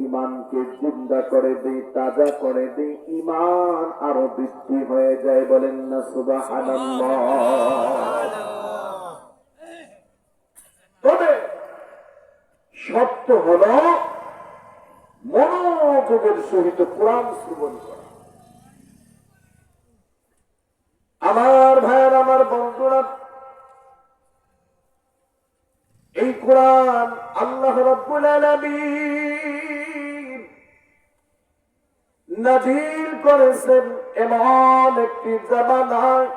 ইমানকে জিন্দা করে দেই, তাজা করে দেই, ইমান আরো বৃদ্ধি হয়ে যায়। বলেন না সুবহানাল্লাহ। তবে শর্ত হলো মনোযোগের সহিত কোরআন শ্রবণ করা। আমার ভাইয়ের, আমার বন্ধুরা, এই কোরআন আল্লাহ রাব্বুল আলামিন নাযিল করেছেন এমন একটি জামানায়,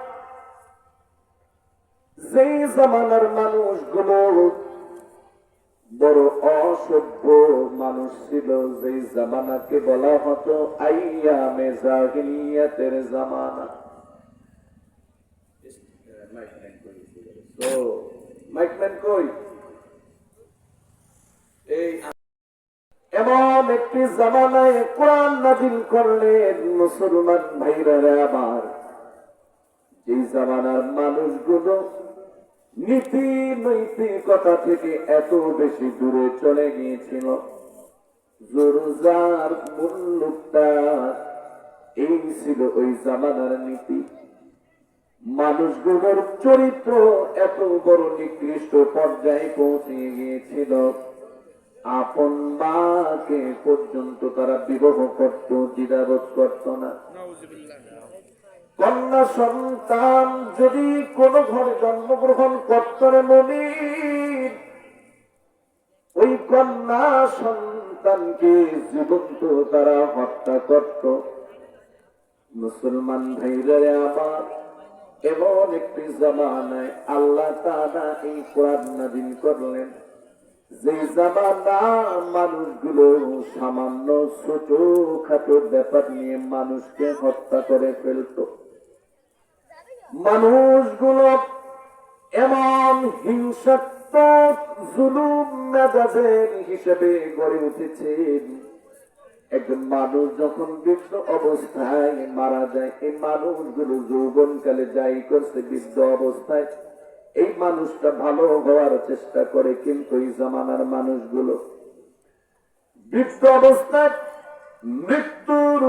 যেই জামানার মানুষগুলো বড় অসভ্য মানুষ ছিল, যেই জামানাকে বলা হতো আইয়ামে জাহিলিয়াতের জামানা। মাইকম্যান কই? এই এমন একটি জামানায় কোরআন নাযিল করলেন মুসলমান ভাইরা আমার, যে জামানার মানুষগুলো নীতি নৈতিকতা থেকে এত বেশি দূরে চলে গিয়েছিল। জোরজার মুল্লুকটা এই ছিল ওই জামানার নীতি। মানুষগুলোর চরিত্র এত বড় নিকৃষ্ট পর্যায়ে পৌঁছে গিয়েছিল, আপন মাকে পর্যন্ত তারা বিবাহ করত, দ্বিধাবোধ করত না। কন্যা সন্তান যদি কোন ঘরে জন্মগ্রহণ করত রে মুমিন, ওই কন্যা সন্তানকে জীবন্ত তারা হত্যা করত। মুসলমান ভাইরা আমার, এমন একটি জামানায় আল্লাহ তাআলা এই কোরআন নাযিল করলেন, যে জামানা মানুষগুলো সামান্য ছোটখাটো ব্যাপার নিয়ে মানুষকে হত্যা করে ফেলত। মানুষগুলো এমন হিংসাত্মক জুলুম মেজাজের হিসেবে গড়ে উঠেছে। একজন মানুষ যখন বৃদ্ধ অবস্থায় মারা যায়, এই মানুষগুলো যৌবনকালে যাই করছে, বৃদ্ধ অবস্থায় এই মানুষটা ভালো হওয়ার চেষ্টা করে, কিন্তু এই জামানার মানুষগুলো বৃদ্ধ অবস্থায় মৃত্যুর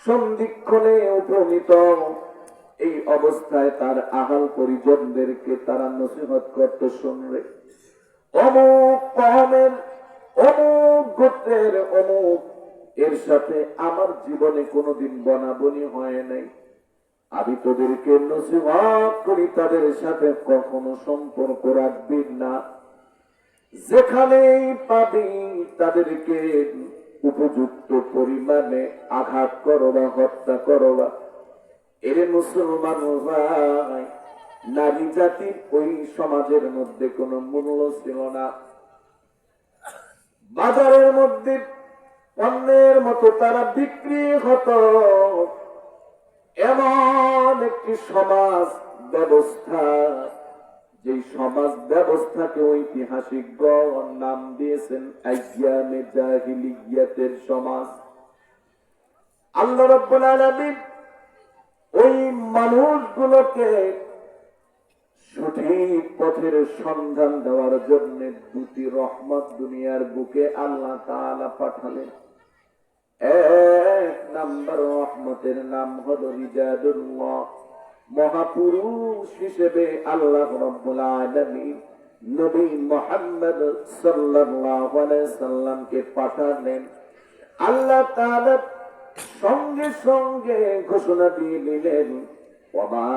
সন্ধিক্ষণে উপনীত, এই অবস্থায় তার আহাল পরিজনদেরকে তারা নসিহত করতে শুনবে, অমুক কওমের অমুক গোত্রের অমুক এর সাথে আমার জীবনে কোনোদিন বনাবনি হয় নাই, আমি তোদেরকে নসিহত করি তাদের সাথে কখনো সম্পর্ক রাখবি না, যেখানেই পাবি তাদেরকে উপযুক্ত পরিমাণে আঘাত করো বা হত্যা করো। এর মুসলমান ভাই, নারী জাতির ওই সমাজের মধ্যে কোনো মূল্য ছিল না। বাজারের মধ্যে পণ্যের মতো তারা বিক্রি হতো। এমন একটি সমাজ ব্যবস্থা, যে সমাজ ব্যবস্থাকে ঐতিহাসিকগণ নাম দিয়েছেন আইয়ামে জাহিলিয়াতের সমাজ। আল্লাহ রাব্বুল আলামিন ওই মানুষগুলোকে সঠিক পথের সন্ধান দেওয়ার জন্য দুটি রহমত দুনিয়ার বুকে আল্লাহ তাআলা পাঠালেন। এক নাম্বার রহমতের নাম হলো রিজালুল্লাহ, মহাপুরুষ হিসেবে আল্লাহ রাব্বুল আলামিন নবী মুহাম্মদ সাল্লাল্লাহু আলাইহি সাল্লামকে পাঠালেন। আল্লাহ তাআলা সঙ্গে সঙ্গে ঘোষণা দিয়ে দিলেন, ওমা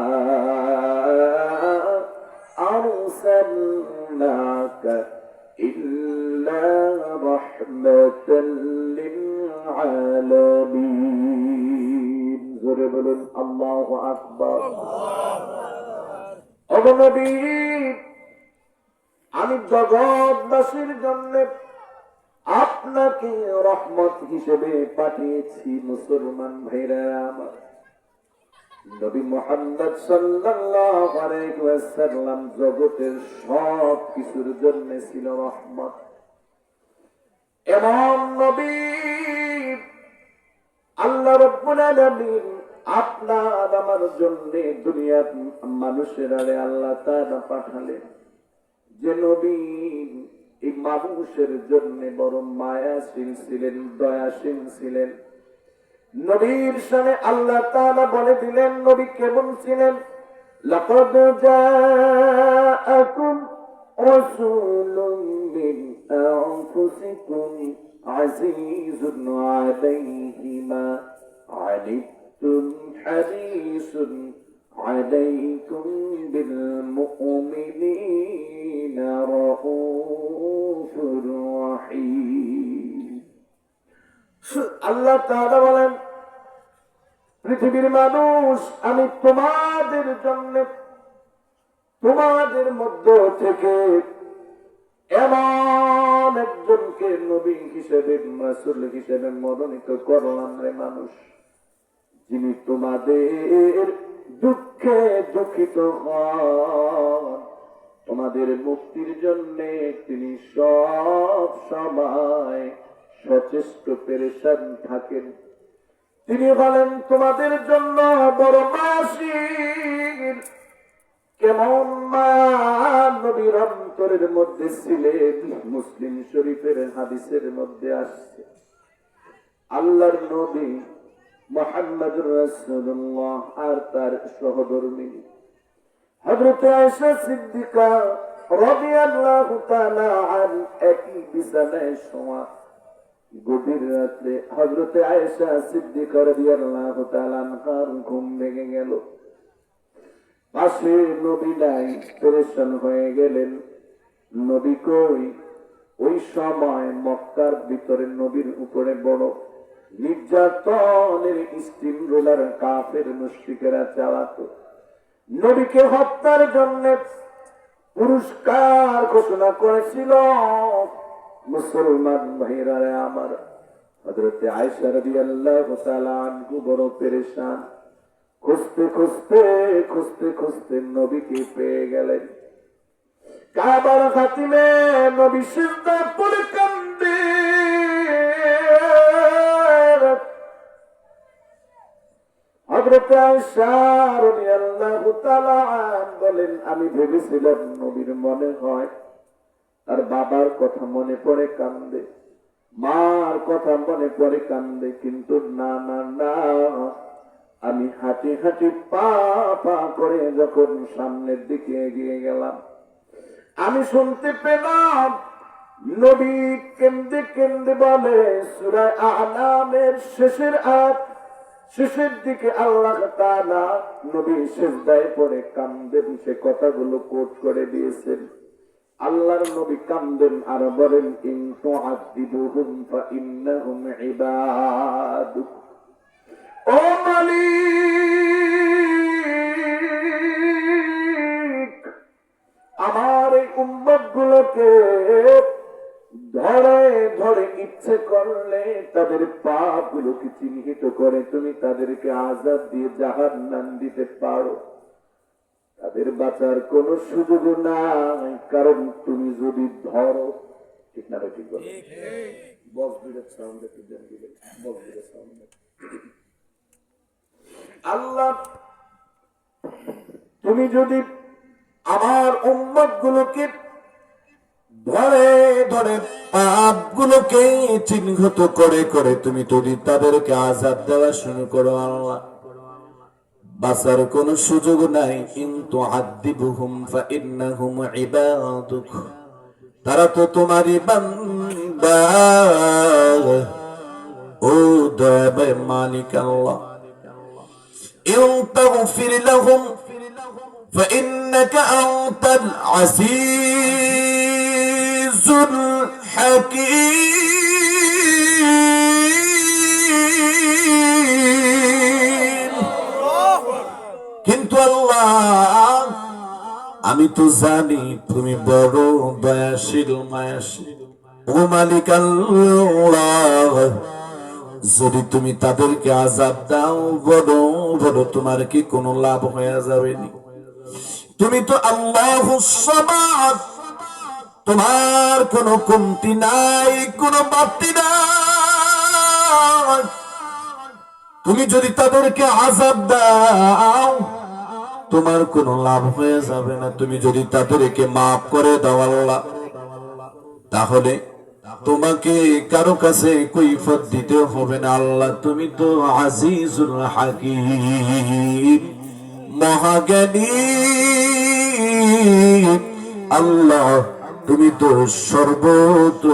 আরসালনাকা ইল্লা রাহমাতাল লিল আলামিন। জোরে বলুন আল্লাহু আকবার। ও নবী, আমি জগৎবাসীর জন্য আপনাকে রহমত হিসেবে পাঠিয়েছি। মুসলমান ভাইরা আমার, নবী মুহাম্মদ সাল্লাল্লাহু আলাইহি ওয়াসাল্লাম জগতের সব কিছুর জন্য ছিল রহমত। এমন নবী আল্লাহ রাব্বুল আলামিন আপনার আমার জন্য দুনিয়ার মানুষের আল্লাহ তাআলা পাঠালেন, যে নবী এই মানুষের জন্য বড় মায়াশীল ছিলেন, দয়াশীল ছিলেন। নবীর শানে আল্লাহ তাআলা বলে দিলেন নবী কেমন ছিলেন। লাকাদ জাআকুম রাসূলুম মিন আনফুসিকুম আজিজুন আলাইহি মা আনিতুম হারিসুন আলাইকুম বিল মুমিনিনা রাউফুর রাহিম। আল্লাহ তাআলা বলেন, পৃথিবীর মানুষ, আমি তোমাদের জন্য তোমাদের মধ্য থেকে এমন একজনকে নবী হিসেবে, রাসূল হিসেবে মনোনীত করলাম রে মানুষ, যিনি তোমাদের দুঃখে দুঃখিত হন, তোমাদের মুক্তির জন্য তিনি সব সময় সচেষ্ট পেরেশান থাকেন। তিনি বলেন তোমাদের জন্য বড় মায়াশীল। কেমন মায়া নবীর অন্তরের মধ্যে ছিলেন, মুসলিম শরীফের হাদিসের মধ্যে আসছে, আল্লাহর নবী মুহাম্মদুর রাসূলুল্লাহ আর তার সহধর্মী হযরত আয়েশা সিদ্দিকা রাদিয়াল্লাহু তাআলা আনহা একই বিছানায় শোয়া। গভীর রাতে হযরত আয়েশা সিদ্দিকা রাদিয়াল্লাহু তাআলা আনহার ঘুম ভেঙে গেল। পাশে নবী নাই, পেরেশান হয়ে গেলেন, নবী কই? ওই সময় মক্কার ভিতরে নবীর উপরে বড় নির্যাতনের স্টিম রোলার কাফের মুশরিকেরা চালাতো। নবীকে হত্যার জন্য পুরস্কার ঘোষণা করেছিল। মুসলমান ভাইরা আমার, হযরত আয়েশা রাদিয়াল্লাহু তাআলা আনহু বড় পেরেশান, খুঁজতে খুঁজতে খুঁজতে খুঁজতে নবীকে পেয়ে গেলেন। কাবার খাতিমে নবী সিজদায় পড়ে কান্দে। হযরত আয়েশা রাদিয়াল্লাহু তাআলা বলেন, আমি ভেবেছিলাম নবীর মনে হয় আর বাবার কথা মনে পড়ে কান্দে, মার কথা মনে পড়ে কান্দে, কিন্তু না না না, আমি হাঁটি হাঁটি পা পা করে যখন সামনের দিকে এগিয়ে গেলাম, আমি শুনতে পেলাম নবী কেন্দে কেন্দে বলে, সূরা আ'লামের শেষের আয়াত, শেষের দিকে আল্লাহ তাআলা নবী সিজদায় পড়ে কান্দেন, সে কথাগুলো কোট করে দিয়েছেন। আল্লাহর নবী কান্দেন আর বলেন, ইন তুআযিবুহুম ফাইন্নাহুম ইবাদুক। ও মালিক, আমার এই উম্মত গুলোকে ধরে ধরে ইচ্ছে করলে তাদের পাপ গুলোকে চিহ্নিত করে তুমি তাদেরকে আযাব দিয়ে জাহান্নাম দিতে পারো। তাদের বাঁচার কোন সুযোগ নাই, কারণ তুমি যদি ধরো। ঠিক না? ঠিক বলো। বক্স দুইটা সাউন্ড একটু দেন, বক্স দুইটা সাউন্ড। আল্লাহ, তুমি যদি আমার উম্মত গুলোকে ধরে ধরে পাপ গুলোকে চিহ্নিত করে করে তুমি যদি তাদেরকে আযাব দেওয়া শুরু করো, আল্লাহ বাঁচার কোন সুযোগ নাই। কিন্তু আযিবুহুম ফাইন্নাহুম ইবাদুক, তারা তো তোমারই বান্দা। ও দয়াময় মালিক আল্লাহ, ইন তাগফির লাহুম ফাইন্নাকা আনতাল আজিজুল হাকীম। কিন্তু আল্লাহ, আমি তো জানি তুমি বড় দয়াশীল মায়াশীল। ও মালিক আল্লাহ, যদি তুমি তাদেরকে আযাব দাও, বড় বড় তোমার কি কোনো লাভ হয়ে যাবে নি? তুমি তো আল্লাহুস সামাদ, তোমার কোনো কমতি নাই, কোনো বাড়তি নাই। তুমি যদি তাদেরকে আযাব দাও, তোমার কোনো লাভ হয়ে যাবে না। তুমি যদি তাদেরকে মাফ করে দাও আল্লাহ, তাহলে তোমাকে কারো কাছে কৈফিয়ত দিতে হবে না। আল্লাহ তুমি তো আজিজুল হাকিম, মহাজ্ঞানী। আল্লাহ তুমি তো সর্বত্র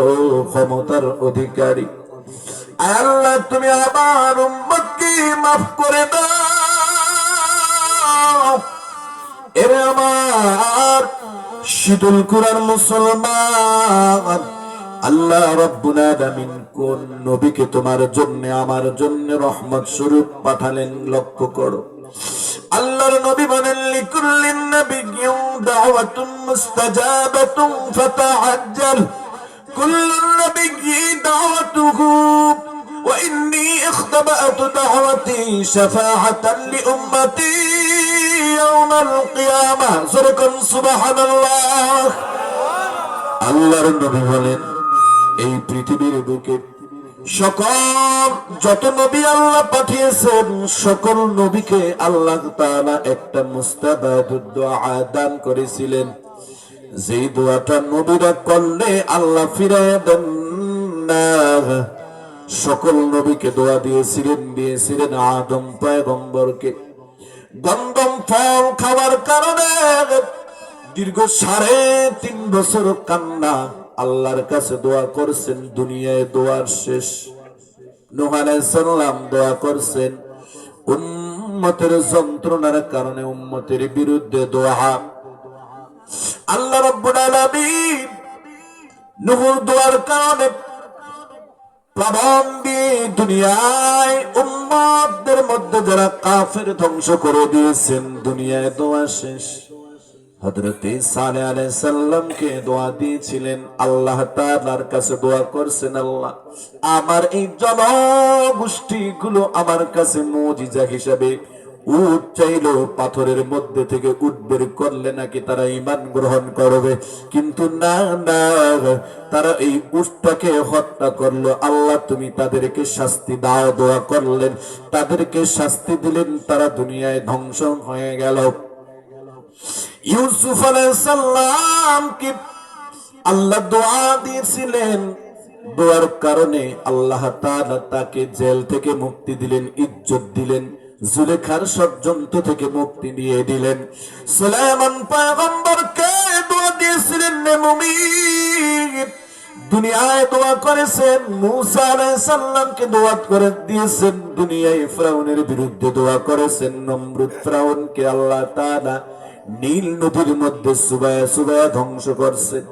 ক্ষমতার অধিকারী। আল্লাহ তুমি আমার উম্মতকে মাফ করে দাও। এরে আমার শীতল কুরআন মুসলমান, আল্লাহ রাব্বুল আলামিন কোন নবীকে তোমার জন্য আমার জন্য রহমত স্বরূপ পাঠালেন লক্ষ্য করো। আল্লাহর নবী বলেন, লিকুল্লিন নাবিয়্যিন দাওয়াতুন মুস্তাজাবাতুন ফাতাআজ্জাল কুল্লু নাবিয়্যিন দাওয়াতুহু ওয়া ইন্নী ইখতাবাতু দাওয়াতি শাফাআতান লিউম্মতি ইয়াওমাল কিয়ামাহ। সুবহানাল্লাহ। আল্লাহর নবী বলেন, এই পৃথিবীর বুকে সকল যত নবী আল্লাহ পাঠিয়েছেন সকল নবীকে আল্লাহ তাআলা একটা মুস্তাবাদুদ দুআ দান করেছিলেন। যেই দোয়াটা নবীরা করলে আল্লাহ ফিরায় দেন না। সকল নবীকে দোয়া দিয়েছিলেন আদম পয়গম্বরকে। গন্ধম ফল খাওয়ার কারণে দীর্ঘ 3.5 বছর কান্না আল্লাহর কাছে দোয়া করছেন। দুনিয়ায় দোয়ার শেষ। নূহ আলাইহিস সালাম দোয়া করছেন উম্মতের যন্ত্রণার কারণে, উম্মতের বিরুদ্ধে দোয়া। আল্লাহ রাব্বুল আলামিন নূহর দোয়ার কারণে প্লাবন দিয়ে দুনিয়ায় উম্মতদের মধ্যে যারা কাফের ধ্বংস করে দিয়েছেন। দুনিয়ায় দোয়া শেষ। হযরতে সালেহ আলাইহিস সালামকে দোয়া দিয়েছিলেন, আল্লাহ তাআলার কাছে দোয়া করছেন, আল্লাহ আমার এই জনগোষ্ঠীগুলো আমার কাছে মুজিজা হিসাবে উট চাইলো, পাথরের মধ্যে থেকে উট বের করলে নাকি তারা ঈমান গ্রহণ করবে, কিন্তু না না, তারা এই উটটাকে হত্যা করলো। আল্লাহ তুমি তাদেরকে শাস্তি দাও। দোয়া করলেন, তাদেরকে শাস্তি দিলেন, তারা দুনিয়ায় ধ্বংস হয়ে গেল। ইউসুফ আলাইহিস সালামকে আল্লাহ দোয়া দিয়েছিলেন, দোয়ার কারণে আল্লাহ তাআলা তাকে জেল থেকে মুক্তি দিলেন, ইজ্জত দিলেন, জুলেখার ষড়যন্ত্র থেকে মুক্তি দিয়ে দিলেন। সুলাইমান পয়গম্বরকে দোয়া দিয়েছিলেন, নে মুমিন দুনিয়ায় দোয়া করেছেন। মূসা আলাইহিস সালামকে দোয়া করে দিয়েছেন, দুনিয়ায় ফিরাউনের বিরুদ্ধে দোয়া করেছেন। নমরুদ ফিরাউনকে আল্লাহ তাআলা নীল নদীর মধ্যে সুবায়া সুবায়া ধ্বংস করছেন।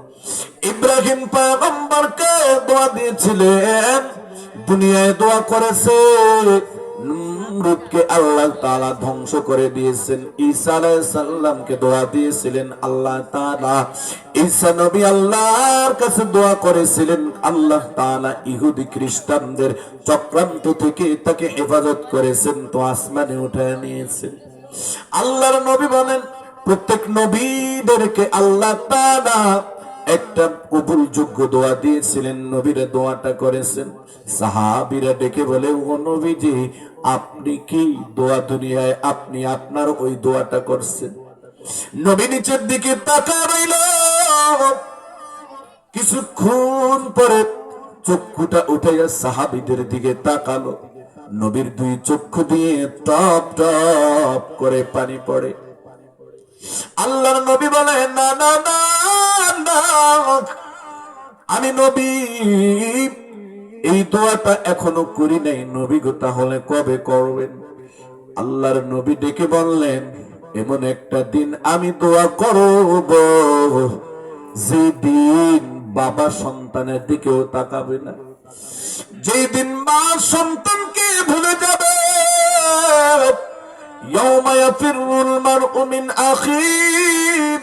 ইব্রাহিম পয়গম্বরকে দোয়া দিয়েছিলেন, দুনিয়ায় দোয়া করেছে, নমরুদকে আল্লাহ তাআলা ধ্বংস করে দিয়েছেন। ঈসা আলাইহিস সালামকে দোয়া দিয়েছিলেন, আল্লাহ তাআলা ঈসা নবী আল্লাহর কাছে দোয়া করেছিলেন, আল্লাহ তাআলা ইহুদি খ্রিস্টানদের চক্রান্ত থেকে তাকে হেফাজত করেছেন, তো আসমানে উঠায় নিয়েছেন। আল্লাহর নবী বলেন, প্রত্যেক নবীদেরকে আল্লাহ তাআলা একটা কবুলযোগ্য দোয়া দিয়েছিলেন, নবীরা দোয়াটা করেছেন। সাহাবীরা ডেকে বলে, ও নবীজি আপনি কি দোয়া দুনিয়ায় আপনি আপনার ওই দোয়াটা করছেন? নবী নিচের দিকে তাকায় রইল। কিছুক্ষণ পরে চক্ষুটা উঠাইয়া সাহাবীদের দিকে তাকালো। নবীর 2 চক্ষু দিয়ে টপ টপ করে পানি পড়ে। আল্লাহর নবী বলে, না না না না, আমি নবী এই দোয়াটা এখনো করি নাই। নবী গো তাহলে কবে করবেন? আল্লাহর নবী ডেকে বললেন, এমন একটা দিন আমি দোয়া করব যেদিন বাবা সন্তানের দিকেও তাকাবে না, যেদিন মা সন্তানকে ভুলে যাবে। ইয়াউমা ইয়াফিরুল মারউ মিন আখিহি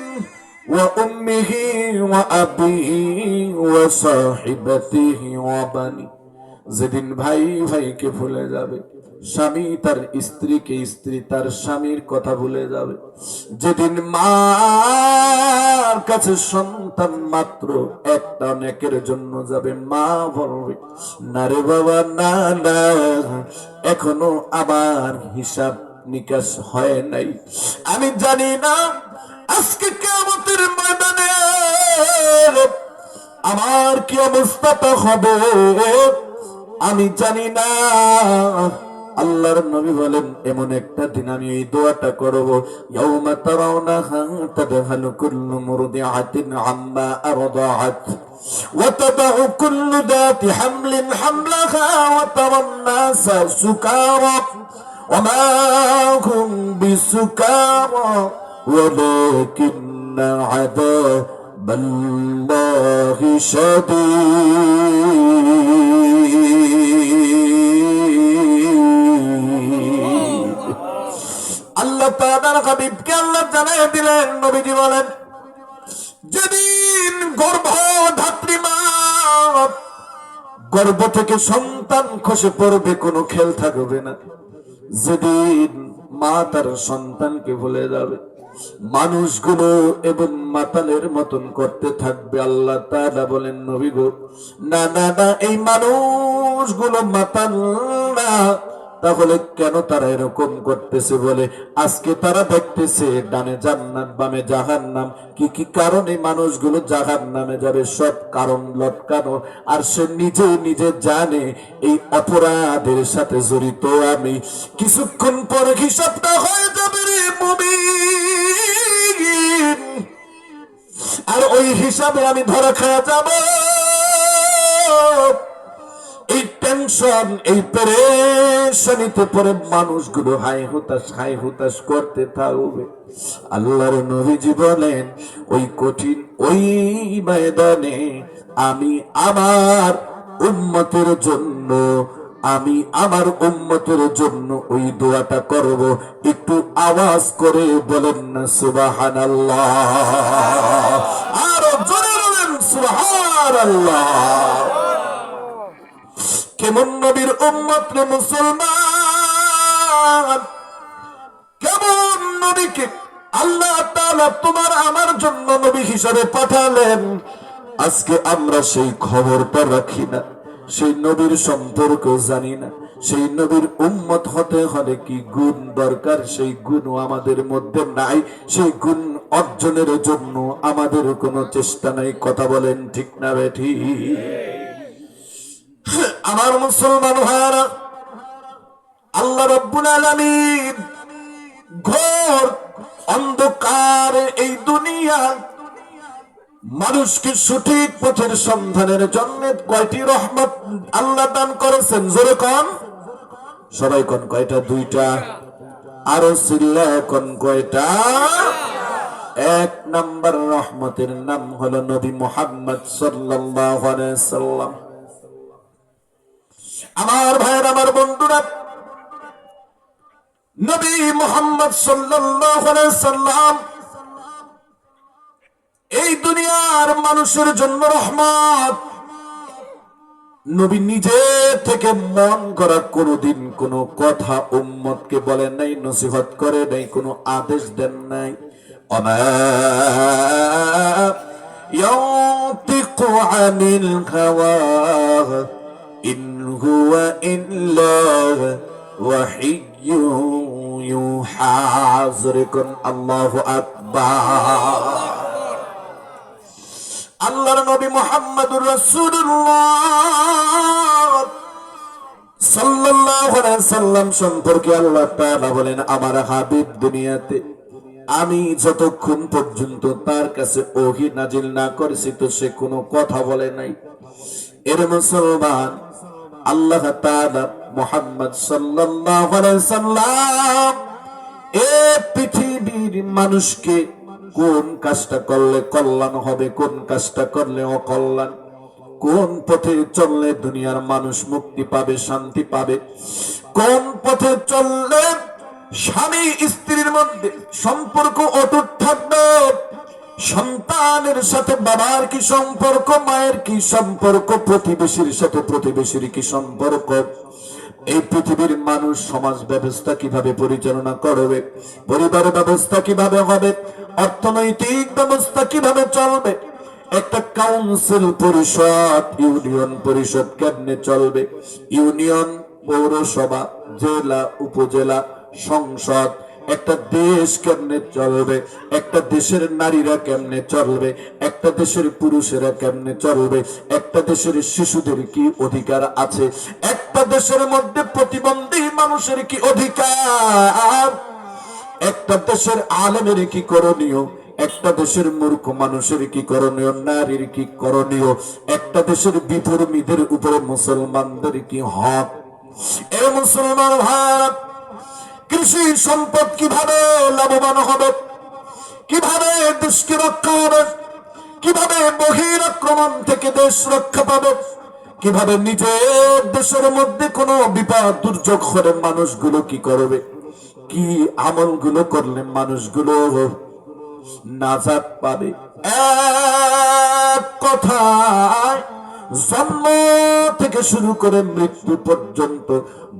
ওয়া উম্মিহি ওয়া আবিহি ওয়া সাহিবাতিহি ওয়া বানি। যেদিন ভাই ভাইকে ভুলে যাবে, স্বামী তার স্ত্রীকে, স্ত্রী তার স্বামীর কথা ভুলে যাবে, যেদিন মার কাছে সন্তান মাত্র একটা নেকের জন্য যাবে, মা বলবে, না রে বাবা না না, এখনো আমার হিসাব নিকাশ হয় নাই। আমি জানি না আজকে কিয়ামতের ময়দানে আমার কি অবস্থাটা হবে আমি জানি না। আল্লাহর নবী বলেন এমন একটা দিন আমি এই দোয়াটা করব, ইয়াউমা তারাউনাহা তাদহালু কুল্লু মুরদিআতিন আম্মা আরদাআত ওয়া তাদউ কুল্লু দাতি হামলিন হামলাহা ওয়া তারান নাসা সুকারা ওয়া মা হুম বিসুকারা ওয়ালাকিন্না আযাবাল্লাহি শাদীদ। আল্লাহ তাআলার হাবিবকে আল্লাহ জানায় দিলেন, নবীজি বলেন যেদিন গর্ভধাত্রী মা গর্ভ থেকে সন্তান খসে পড়বে, কোনো খেল থাকবে না। যেদিন মা তার সন্তানকে ভুলে যাবে, মানুষগুলো এবং মাতালের মতন করতে থাকবে। আল্লাহ তাআলা বলেন নবী গো, না না না, এই মানুষগুলো মাতাল না। তাহলে কেন তারা এরকম করতেছে? বলে আজকে তারা দেখতেছে ডানে জান্নাত বামে জাহান্নাম। কি কি কারণে মানুষগুলো জাহান্নামে যাবে? সব কারণ লটকানো, আর সে নিজে নিজে জানে এই অপরাধের সাথে জড়িত আমি। কিছুক্ষণ পরে হিসাবটা হয়ে যাবে রে মুমিন, আর ওই হিসাবে আমি ধরা খাওয়া যাব। এই টেনশন, এই পেরেশানিতে পরে মানুষগুলো হাই হুতাশ করতে থাকবে। আল্লাহর নবীজি বলেন ওই কঠিন ওই ময়দানে আমি আমার উম্মতের জন্য ওই দোয়াটা করব। একটু আওয়াজ করে বলেন না সুবহানাল্লাহ, আরো জোরে বলেন সুবহানাল্লাহ। কেমন নবীর উম্মত রে মুসলমান, কেমন নবীকে আল্লাহ তাআলা তোমার আমার জন্য নবী হিসাবে পাঠালেন। আজকে আমরা সেই খবরটা রাখি না, সেই নবীর সম্পর্ক জানি না। সেই নবীর উম্মত হতে হলে কি গুণ দরকার, সেই গুণও আমাদের মধ্যে নাই। সেই গুণ অর্জনের জন্য আমাদের কোনো চেষ্টা নাই। কথা বলেন ঠিক না বেঠিক? আমার মুসলমান ভাইরা, আল্লাহ রাব্বুল আলামিন ঘোর অন্ধকার এই দুনিয়া মানুষকে সঠিক পথের সন্ধানের জন্য কয়টি রহমত আল্লাহ দান করেছেন? জোরে কোন, সবাই কোন কয়টা? দুইটা। আরো চিল্লা কোন কয়টা? এক নাম্বার রহমতের নাম হলো নবী মুহাম্মদ সাল্লাল্লাহু আলাইহি সাল্লাম। আমার ভাইয়ের, আমার বন্ধুরা, নবী মুহাম্মদ সাল্লাল্লাহু আলাইহি সাল্লাম এই দুনিয়ার মানুষের জন্য রহমত। নবী নিজে থেকে মন করা কোনদিন কোনো কথা উম্মতকে বলেন নাই, নসিহত করে নাই, কোনো আদেশ দেন নাই। ওমা ইয়ানতিকু আনিল হাওয়া ইন হুয়া ইল্লা ওয়াহিয়্যুন ইউহা। যুরকুন আল্লাহু আকবার। আল্লাহর নবী মুহাম্মদুর রাসূলুল্লাহ সাল্লাল্লাহু আলাইহি সাল্লাম সম্পর্কে আল্লাহ তাআলা বলেন, আমার হাবিব দুনিয়াতে আমি যতক্ষণ পর্যন্ত তার কাছে ওহী নাজিল না করেছি তো সে কোনো কথা বলে নাই। এর মুসলমান, আল্লাহ তাআলা মুহাম্মদ সাল্লাল্লাহু আলাইহি সাল্লাম এই পৃথিবীর মানুষকে কোন কাজটা করলে কল্যাণ হবে, কোন কাজটা করলে অকল্যাণ, কোন পথে চললে দুনিয়ার মানুষ মুক্তি পাবে, শান্তি পাবে, কোন পথে চললে স্বামী স্ত্রীর মধ্যে সম্পর্ক অটুট থাকবে, সন্তানের সাথে বাবার কি সম্পর্ক, মায়ের কি সম্পর্ক, প্রতিবেশীর সাথে প্রতিবেশীর কি সম্পর্ক, এই পৃথিবীর মানুষ সমাজ ব্যবস্থা কিভাবে পরিচালনা করবে, পরিবার ব্যবস্থা কিভাবে হবে, অর্থনৈতিক ব্যবস্থা কিভাবে চলবে, একটা কাউন্সিল পরিষদ, ইউনিয়ন পরিষদ কেমনে চলবে, ইউনিয়ন, পৌরসভা, জেলা, উপজেলা, সংসদ, একটা দেশ কেমনে চলবে, একটা দেশের নারীরা কেমনে চলবে, একটা দেশের পুরুষেরা কেমনে চলবে, একটা দেশের শিশুদের কি অধিকার আছে, একটা দেশের মধ্যে প্রতিবন্ধী মানুষের কি অধিকার, একটা দেশের আলেমের কি করণীয়, একটা দেশের মূর্খ মানুষের কি করণীয়, নারীর কি করণীয়, একটা দেশের বিধর্মীদের উপরে মুসলমানদের কি হক। এ মুসলমান ভাই, কৃষি সম্পদ কিভাবে লাভবান হবে, কিভাবে দেশকে রক্ষা হবে, কিভাবে বহির আক্রমণ থেকে দেশ রক্ষা পাবে, কিভাবে নিজের দেশের মধ্যে কোনো বিপদ দুর্যোগ হলে মানুষগুলো কি করবে, কি আমলগুলো করলে মানুষগুলো নাজাত পাবে। এক কথায় জন্ম থেকে শুরু করে মৃত্যু পর্যন্ত,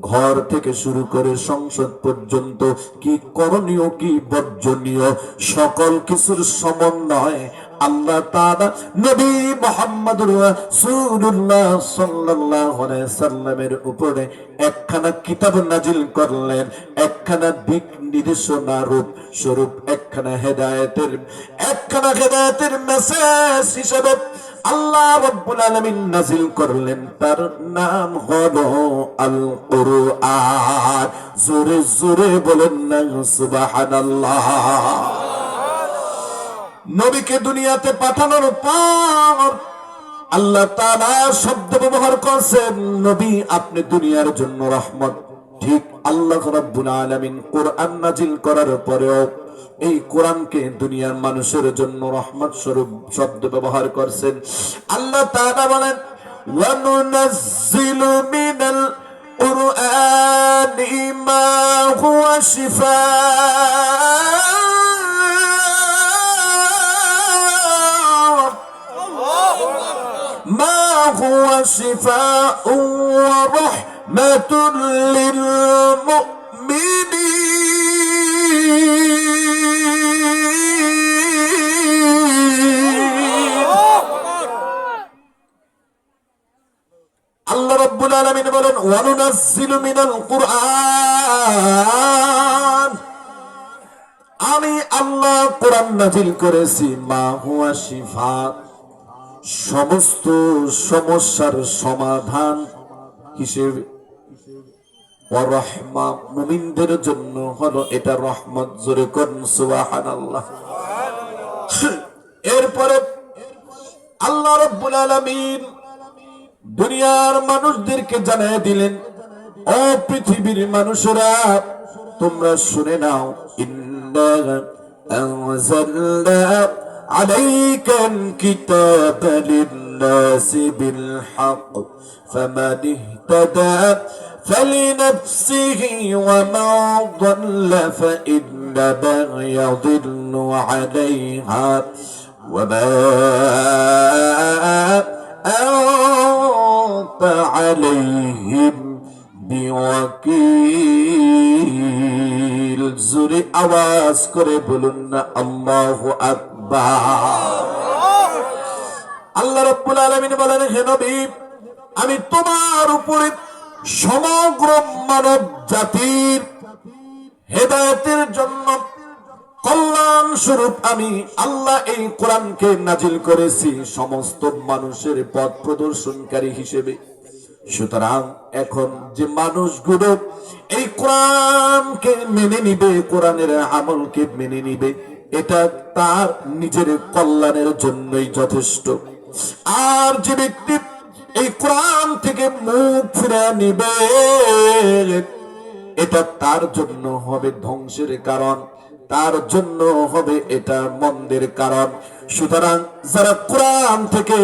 ঘর থেকে শুরু করে সংসদ পর্যন্ত কি করণীয় কি বর্জনীয় সকল কিছুর সমন্বয় আল্লাহ তাআলা নবী মুহাম্মদুর রাসূলুল্লাহ সাল্লাল্লাহু আলাইহি সাল্লামের উপরে একখানা কিতাব নাজিল করলেন, একখানা দিক নির্দেশনা রূপ স্বরূপ, একখানা হেদায়েতের মেসেজ হিসেবে আল্লাহ রাব্বুল আলামিন নাজিল করলেন। তার নাম হলো আল কুরআন। জোরে জোরে বলেন না সুবহানাল্লাহ। নবীকে দুনিয়াতে পাঠানোর পর আল্লাহ তাআলা শব্দ ব্যবহার করছেন, নবী আপনি দুনিয়ার জন্য রহমত। ঠিক আল্লাহ রাব্বুল আলামিন কোরআন নাজিল করার পরেও এই কোরআনকে দুনিয়ার মানুষের জন্য রহমত স্বরূপ শব্দ ব্যবহার করছেন। আল্লাহ তাআলা বলেন, ওয়া নুনাজ্জিলু মিনাল কুরআনি মা হুয়া শিফাআ ما هو شفاء ورحمة للمؤمنين। আল্লাহ রাব্বুল আলামিন বলেন, ওয়া নুনাজ্জিলু মিনাল কুরআন, আমি আল্লাহ কোরআন নাজিল করেছি, মা হুয়া শিফা, সমস্ত সমস্যার সমাধান হিসেবে, ওয়া রাহমা, মুমিনদের জন্য হলো এটা রহমত। জোরে করুন সুবহানাল্লাহ। এরপরে আল্লাহ রাব্বুল আলামিন দুনিয়ার মানুষদেরকে জানিয়ে দিলেন, ও পৃথিবীর মানুষেরা তোমরা শুনে নাও, ইন্না আনজালনা عليك الكتاب للناس بالحق فمن اهتدى فلنفسه ومن ضل فإنما يضل عليها وما أنت عليهم بوكيل। জোরে আওয়াজ করে বলুন না আল্লাহু আকবার। আল্লাহ রাব্বুল আলামিন বলেন, হে নবী আমি তোমার উপরে সমগ্র মানব জাতির হেদায়েতের জন্য কল্যাণ স্বরূপ আমি আল্লাহ এই কোরআনকে নাজিল করেছি সমস্ত মানুষের পথ প্রদর্শনকারী হিসেবে। সুতরাং এখন যে মানুষগুলো এই কোরআনকে মেনে নিবে, কোরআনের আমলকে মেনে নিবে, এটা তার নিজের কল্যাণের জন্যই যথেষ্ট। আর যে ব্যক্তি এই কোরআন থেকে মুখ ফিরে নিবে, এটা তার জন্য হবে ধ্বংসের কারণ, তার জন্য হবে এটা মন্দের কারণ। সুতরাং যারা কোরআন থেকে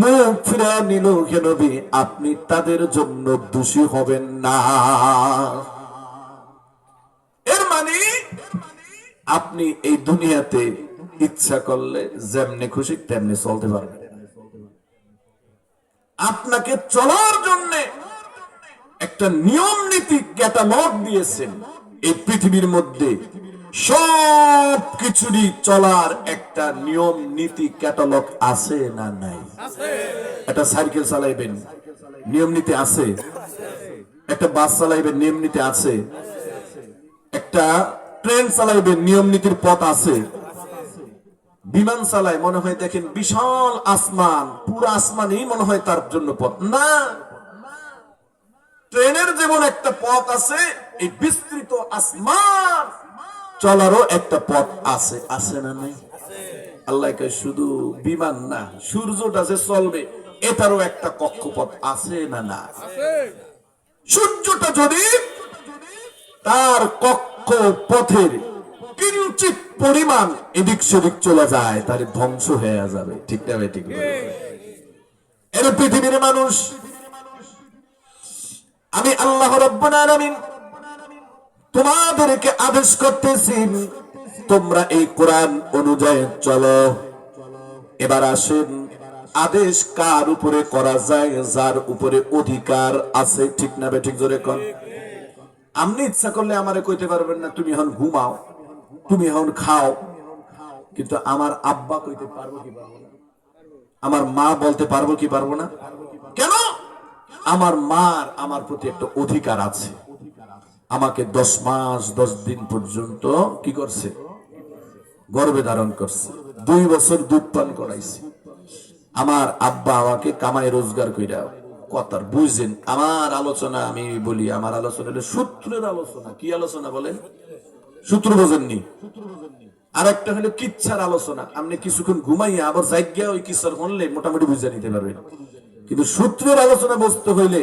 মুখ ফিরে নিল, হে নবী আপনি তাদের জন্য দোষী হবেন না। এর মানে আপনি এই দুনিয়াতে ইচ্ছা করলে যেমনি খুশি তেমনি চলতে পারবেন। আপনাকে চলার জন্য একটা নিয়ম নীতি ক্যাটালগ দিয়েছেন। এই পৃথিবীর মধ্যে সব কিছুরই চলার একটা নিয়ম নীতি ক্যাটালগ আছে না নাই? একটা সাইকেল চালাইবেন নিয়ম নীতি আছে, একটা বাস চালাইবেন নিয়ম নীতি আছে, একটা ট্রেন চালাইবেন, নিয়ম নীতির পথ আছে। বিমান চালায় মনে হয় দেখেন বিশাল আসমান, পুরো আসমানই মনে হয় তার জন্য পথ না। ট্রেনের যেমন একটা পথ আছে, এই বিস্তৃত আসমান চলারও একটা পথ আছে, আছে না নাই? আল্লাহকে শুধু বিমান না, সূর্যটা যে চলবে এটারও একটা কক্ষপথ আছে না না? সূর্যটা যদি তার কক্ষপথের কিঞ্চিত পরিমাণ এদিক সেদিক চলে যায় তাহলে ধ্বংস হয়ে যাবে, ঠিক না? ঠিক এর পৃথিবীর মানুষ, আমি আল্লাহ রাব্বুল আলামিন তোমাদেরকে আদেশ করতেছি তোমরা এই কোরআন অনুযায়ী চলো। এবার আসেন, আদেশ কার উপরে করা যায়? যার উপরে অধিকার আছে, ঠিক না ঠিক? জোরে কোন। আপনি ইচ্ছা করলে আমারে কইতে পারবেন না তুমি এখন ঘুমাও, তুমি এখন খাও, কিন্তু আমার আব্বা কইতে পারবো কি পারবো না? আমার মা বলতে পারবো কি পারবো না? কেন? আমার মার আমার প্রতি একটা অধিকার আছে। আমাকে 10 মাস 10 দিন পর্যন্ত কি করছে? গর্ভে ধারণ করছে, 2 বছর দুধ পান করাইছে। আমার আব্বা আমাকে কামাই রোজগার কইরা কথার বুঝছেন। আমার আলোচনা আমি বলি, আমার আলোচনা হলো সূত্রের আলোচনা। কি আলোচনা বলেন? সূত্র বোঝেননি? আর একটা হলো কিচ্ছার আলোচনা। আপনি কিছুক্ষণ ঘুমাইয়া আবার জায়গা ওই কিচ্ছার শুনলে মোটামুটি বুঝে নিতে পারবেন। কিন্তু সূত্রের আলোচনা বুঝতে হইলে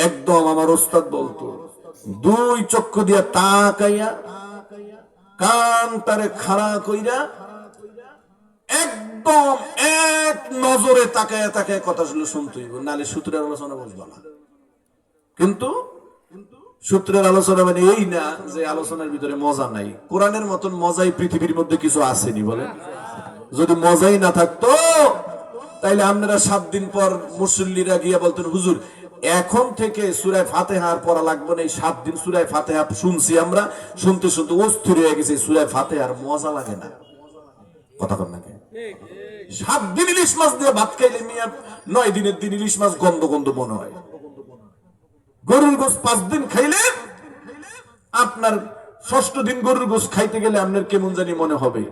একদম আমার ওস্তাদ বলতো 2 চক্ষু দিয়া তাকাইয়া কান তারে খাড়া কইরা একদম এক নজরে তাকায়া তাকায়া কথা শুনতে হইব, নালে সূত্রের আলোচনা বুঝবা না। কিন্তু সূত্রের আলোচনা মানে এই না যে আলোচনার ভিতরে মজা নাই। কোরআনের মতন মজাই পৃথিবীর মধ্যে কিছু আসেনি বলে। যদি মজাই না থাকতো তাইলে আপনারা 7 দিন পর মুসল্লিরা গিয়া বলতেন হুজুর এখন থেকে সূরা ফাতিহার পড়া লাগবে না। এই 7 দিন সূরা ফাতিহা শুনছি আমরা, শুনতে শুনতে অস্থির হয়ে গেছে, সূরা ফাতিহার মজা লাগে না। কথা কর না? 7 দিন ইলিশ মাছ দিয়ে ভাত খাইলে মিয়া 9 দিনের দিন ইলিশ মাছ গন্ধ গন্ধ মনে হয়। গরুর গোশত 5 দিন খাইলে আপনার 6ষ্ঠ দিন গরুর গোশত খাইতে গেলে আপনার কেমন জানি মনে হবে।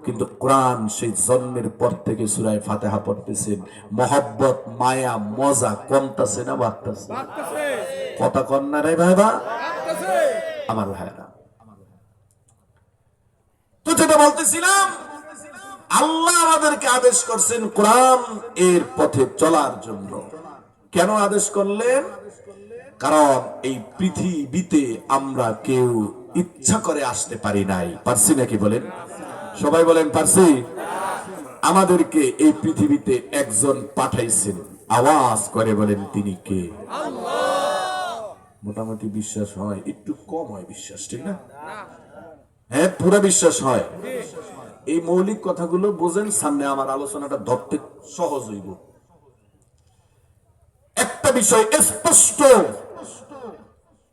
কিন্তু কোরআন সেই জন্মের পর থেকে সূরা ফাতিহা পড়তেছেন, মহব্বত মায়া মজা কমতাছে না বাড়তাছে? কথা কন না রে ভাইবা আমার ভাইরা। তো যেটা বলতেছিলাম, আল্লাহ আমাদেরকে আদেশ করছেন কোরআন এর পথে চলার জন্য। কেন আদেশ করলেন? কারণ এই পৃথিবীতে আমরা কেউ ইচ্ছা করে আসতে পারি নাই। পারছি নাকি বলেন? সবাই বলেন পারছি। আমাদেরকে এই পৃথিবীতে একজন পাঠাইছেন, আওয়াজ করে বলেন তিনি কে? মোটামুটি বিশ্বাস হয়, একটু কম হয় বিশ্বাস, ঠিক না? হ্যাঁ, পুরো বিশ্বাস হয়। এই মৌলিক কথাগুলো বোঝেন, সামনে আমার আলোচনাটা ধরতে সহজ হইব। একটা বিষয় স্পষ্ট,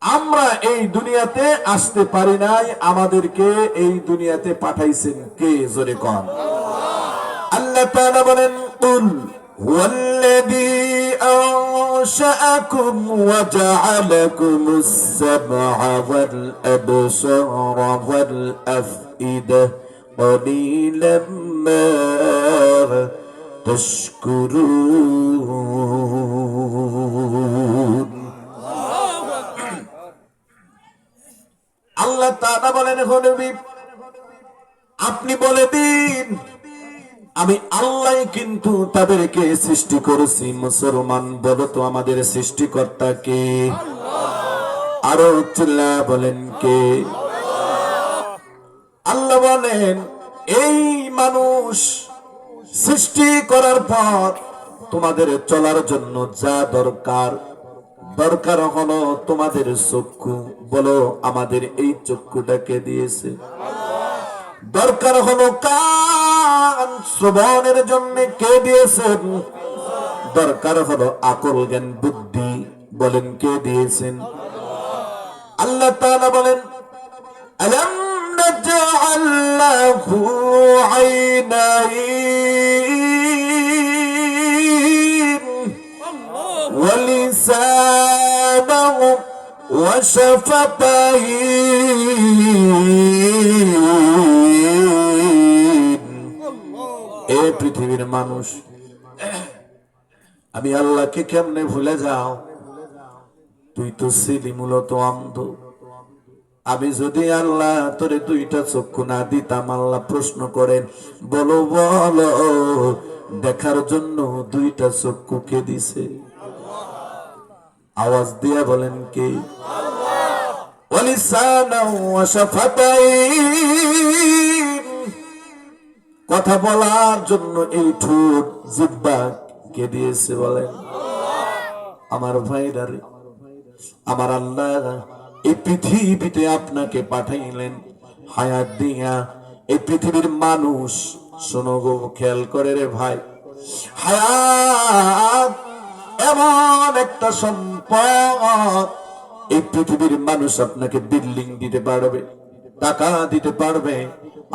আমরা এই দুনিয়াতে আসতে পারি নাই, আমাদেরকে এই দুনিয়াতে পাঠাইছেন কে? জোরে কোন। আল্লাহ তাআলা বলেন কুল হুয়াল্লাযী আনশাআকুম ওয়া জাআলাকুমুস সামআ ওয়াল আবসারা ওয়াল আফইদা قليلا ما تشكرون। আল্লাহ তাআলা বলেন হে নবী আপনি বলে দিন আমি আল্লাহ কিন্তু তাদেরকে সৃষ্টি করেছি। মুসলমান বলো তো আমাদের সৃষ্টিকর্তা কে? আরো চিল্লা বলেন কে? আল্লাহ বলেন এই মানুষ সৃষ্টি করার পর তোমাদের চলার জন্য যা দরকার হলো তোমাদের চক্ষু। বলো আমাদের এই চক্ষুটাকে দিয়েছে। দরকার হলো কান, শ্রবণের জন্য কে দিয়েছেন? দরকার হলো আকল জ্ঞান বুদ্ধি, বলেন কে দিয়েছেন? আল্লাহ তাআলা বলেন আলাম নাজআল লাহু আইনাইন ওয়া লিসানাহু ওয়াশাফাতাইন। এ পৃথিবীর মানুষ, আমি আল্লাহকে কেমনে ভুলে যাও? তুই তো ছিলি মূলত অন্ধ। আমি যদি আল্লাহ তোরে দুইটা চক্ষু না দিতাম, আল্লাহ প্রশ্ন করেন, বলো বলো দেখার জন্য দুইটা চক্ষু কে দিছে? আওয়াজ দিয়া বলেন কে? ওয়ালিসানাও ওয়াশাফাতাইন, কথা বলার জন্য এই ঠোঁট জিহ্বা কে দিয়েছে বলেন? আমার ভাইরা রে, আমার আল্লাহ এই পৃথিবীতে আপনাকে পাঠাইলেন হায়াত দিয়া। এই পৃথিবীর মানুষ, শোনো গো, খেয়াল করে রে ভাই, হায়াত এমন একটা সম্পদ, এই পৃথিবীর মানুষ আপনাকে বিল্ডিং দিতে পারবে, টাকা দিতে পারবে,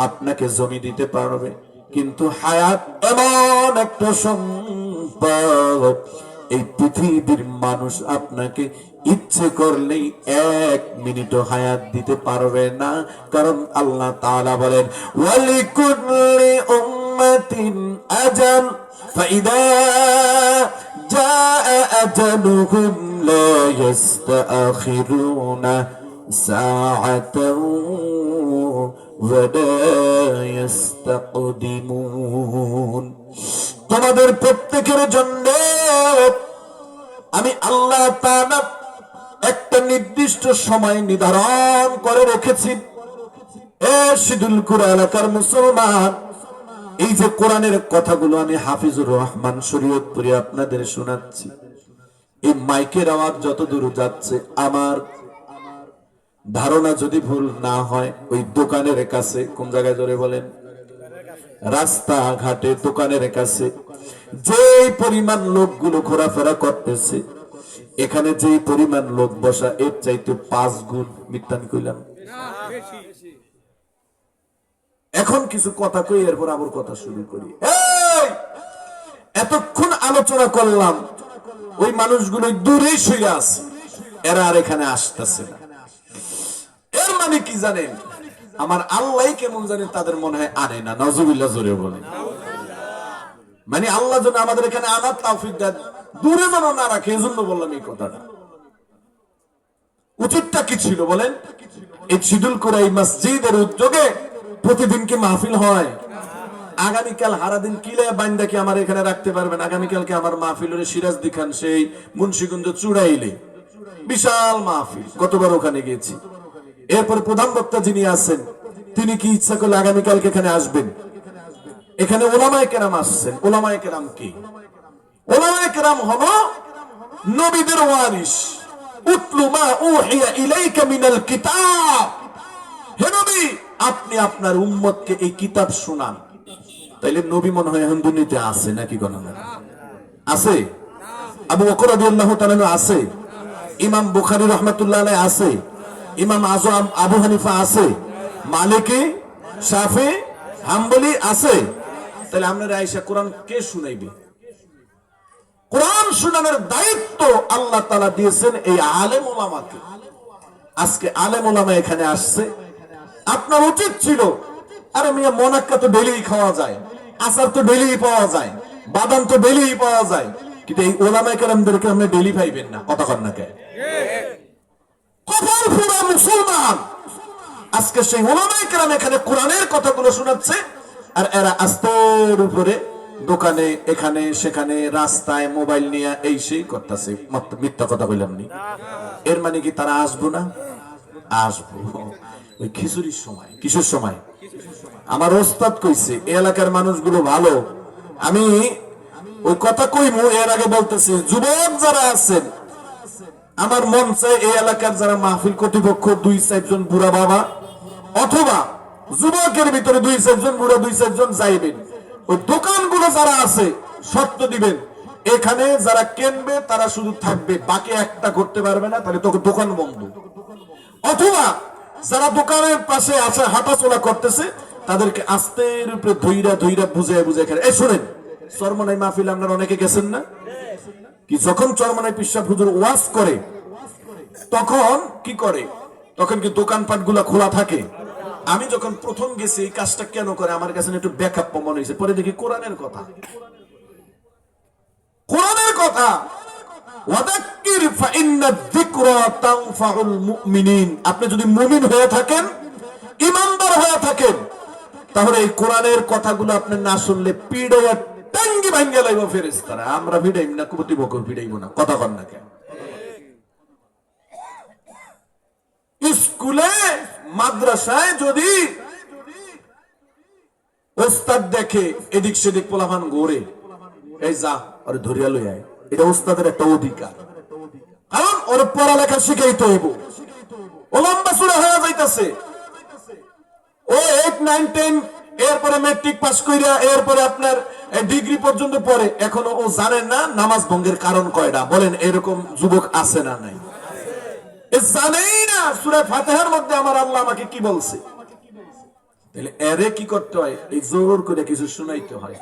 আপনাকে জমি দিতে পারবে, কিন্তু হায়াত এমন একটা সম্পদ, এই পৃথিবীর মানুষ আপনাকে ইচ্ছে করলেই 1 মিনিটও হায়াত দিতে পারবে না। কারণ আল্লাহ তাআলা বলেন, ওয়ালিকুল্লি উম্মাতিন আজাল ফাইদা জাআ আজালুহুম লা ইস্তাখিরুনা সাআতাও ওয়া লা ইস্তাকদিমুন। তোমাদের প্রত্যেকের জন্য আমি আল্লাহ তাআলা একটা নির্দিষ্ট সময় নির্ধারণ করে রেখেছি। এ শিদুল কুরা এলাকার মুসলমান, এই যে কোরআনের কথাগুলো আমি হাফিজুর রহমান শরীয়তপুরি আপনাদের শোনাচ্ছি, এই মাইকের আওয়াজ যত দূর যাচ্ছে, আমার ধারণা যদি ভুল না হয়, ওই দোকানের কাছে, কোন জায়গায় জোরে বলেন, রাস্তা ঘাটে দোকানের কাছে যে পরিমাণ লোকগুলো ঘোরাফেরা করতেছে, এখানে যে পরিমাণ লোক বসা, এর চাইতে 5 গুণ। মিথ্যা কইলাম? এখন কিছু কথা কই, এরপর আবার কথা শুরু করি। এতক্ষণ আলোচনা করলাম, ওই মানুষগুলো দূরেই শুয়ে আছে, এরা আর এখানে আসতেছে না। এর মানে কি জানেন? আমার আল্লাহ কেমন জানেন, তাদের মনে হয় আনে না। নাউজুবিল্লাহ, জোরে বলে। মানে আল্লাহ যেন আমাদের এখানে আনার তৌফিক দেন, দূরে যেন না রাখে, এজন্য বললাম এই কথাটা। উচিতটা কি ছিল বলেন? এই শিদুল কুরা এই মসজিদের উদ্যোগে প্রতিদিন কি মাহফিল হয়? আগামীকাল হারাদিন কিলে বান্দা কি আমার এখানে রাখতে পারবেন? আগামীকালকে আমার মাহফিল হলে সিরাজদি খান সেই মুন্সিগঞ্জ চুড়াইলে বিশাল মাহফিল, কতবার ওখানে গেছি। এরপর প্রধান বক্তা যিনি আছেন, তিনি কি ইচ্ছা করলে আগামীকালকে এখানে আসবেন? এখানে ওলামায়ে কেরাম আসছেন। ওলামায়ে কেরাম কি? ওলামায়ে কেরাম হলো নবীদের ওয়ারিস। উতলু মা উহিয়া ইলাইকা মিনাল কিতাব, হে নবী, আপনি আপনার উম্মতকে এই কিতাব শোনান। তাইলে নবী মনে হয় এখন দুনিয়াতে আছে নাকি? গণনা আছে? আবু বকর রাদিয়াল্লাহু তাআলা আছে, ইমাম বুখারী রাহমাতুল্লাহ আলাইহি আছে, ইমাম আযম আবু হানিফা আছে, মালিকি, শাফি, হাম্বলি আছে। তাহলে আপনারা আয়েশা কোরআন কে শুনাইবে? কোরআন শোনানোর দায়িত্ব আল্লাহ তাআলা দিয়েছেন এই আলেম ওলামাকে। আজকে আলেম ওলামা এখানে আসছে, আপনার উচিত ছিল, আরে মিয়া মোনাক্কা তো ডেলি খাওয়া যায়, আচার তো ডেলি পাওয়া যায়, বাদাম তো ডেলি পাওয়া যায়, কিন্তু এই ওলামায়ে কেরামদেরকে আপনি ডেলি পাইবেন না। কথা কন না কে? কপাল পোড়া মুসলমান, আজকে সেই ওলামায়ে কেরাম এখানে কোরআনের কথাগুলো শোনাচ্ছে, আর এরা আস্তের উপরে দোকানে, এখানে সেখানে, রাস্তায় মোবাইল নিয়ে এই সেই করতেছে। মিথ্যা কথা বললাম নি? এর মানে কি তারা আসবো না? আসবো। ওই খিচুড়ির সময়, কিসের সময়? আমার ওস্তাদ কইছে এই এলাকার মানুষগুলো ভালো। আমি ওই কথা কইমু, এর আগে বলতেছি, যুবক যারা আছেন, আমার মন চাই এই এলাকার যারা মাহফিল কর্তৃপক্ষ 2-4 জন বুড়া বাবা, অথবা যুবকের ভিতরে 2-4 জন বুড়া, 2-4 জন যাইবেন, ওই দোকানগুলো যারা আছে শর্ত দিবেন, এখানে যারা কিনবে তারা শুধু থাকবে, বাকি একটা করতে পারবে না, তাহলে তোকে দোকান বন্ধ। অথবা যারা দোকানের পাশে আছে, হাঁটাচলা করতেছে, তাদেরকে আস্তের উপরে ধইরা ধইরা বুঝায় বুঝায় খেলে। এই শুনেন, চরমনাই মাহফিল আপনারা অনেকে গেছেন না? কি যখন চরমনাই পিশাব হুজুর ওয়াজ করে, তখন কি করে, তখন কি দোকানপাট গুলা খোলা থাকে? আমি যখন প্রথম গেছি এই কাজটা কেন করে আমার কাছে একটু ব্যাকআপ মনে হয়েছে, পরে দেখি কোরআনের কথা, কোরআনের কথা। ওয়াদাক্কির ফাইন্না যিকরা তানফাউল মুমিনিন। আপনি যদি মুমিন হয়ে থাকেন, ঈমানদার হয়ে থাকেন, তাহলে এই কোরআনের কথাগুলো আপনি না শুনলে পিড়াইয়া টাঙ্গি ভাঙ্গা লাইব ফেরেশতারা। আমরা ভিড়াইব না, কর্তৃপক্ষ ভিড়াইব না, কথা কন না কেন? স্কুলে মাদ্রাসায় যদি ওস্তাদ দেখে এদিক সেদিক পোলাপান ঘোরে, এই যা আরে ধরিয়া লই আয়, এটা ওস্তাদের একটা অধিকার। কারণ ওর পড়ালেখা শিখাইতে হইব। ও লম্বা চূড়া হয়ে যাইতেছে, ও 8, 9, 10 এরপরে ম্যাট্রিক পাস কইরা এরপরে আপনার ডিগ্রি পর্যন্ত পড়ে, এখনো ও জানে না নামাজ ভঙ্গের কারণ কয়টা। বলেন এরকম যুবক আছে না নাই? জানেই না সূরা ফাতিহার মধ্যে আমার আল্লাহ আমাকে কি বলছে। তাহলে এরে কি করতে হয়? এই জোর করে কিছু শুনাইতে হয়।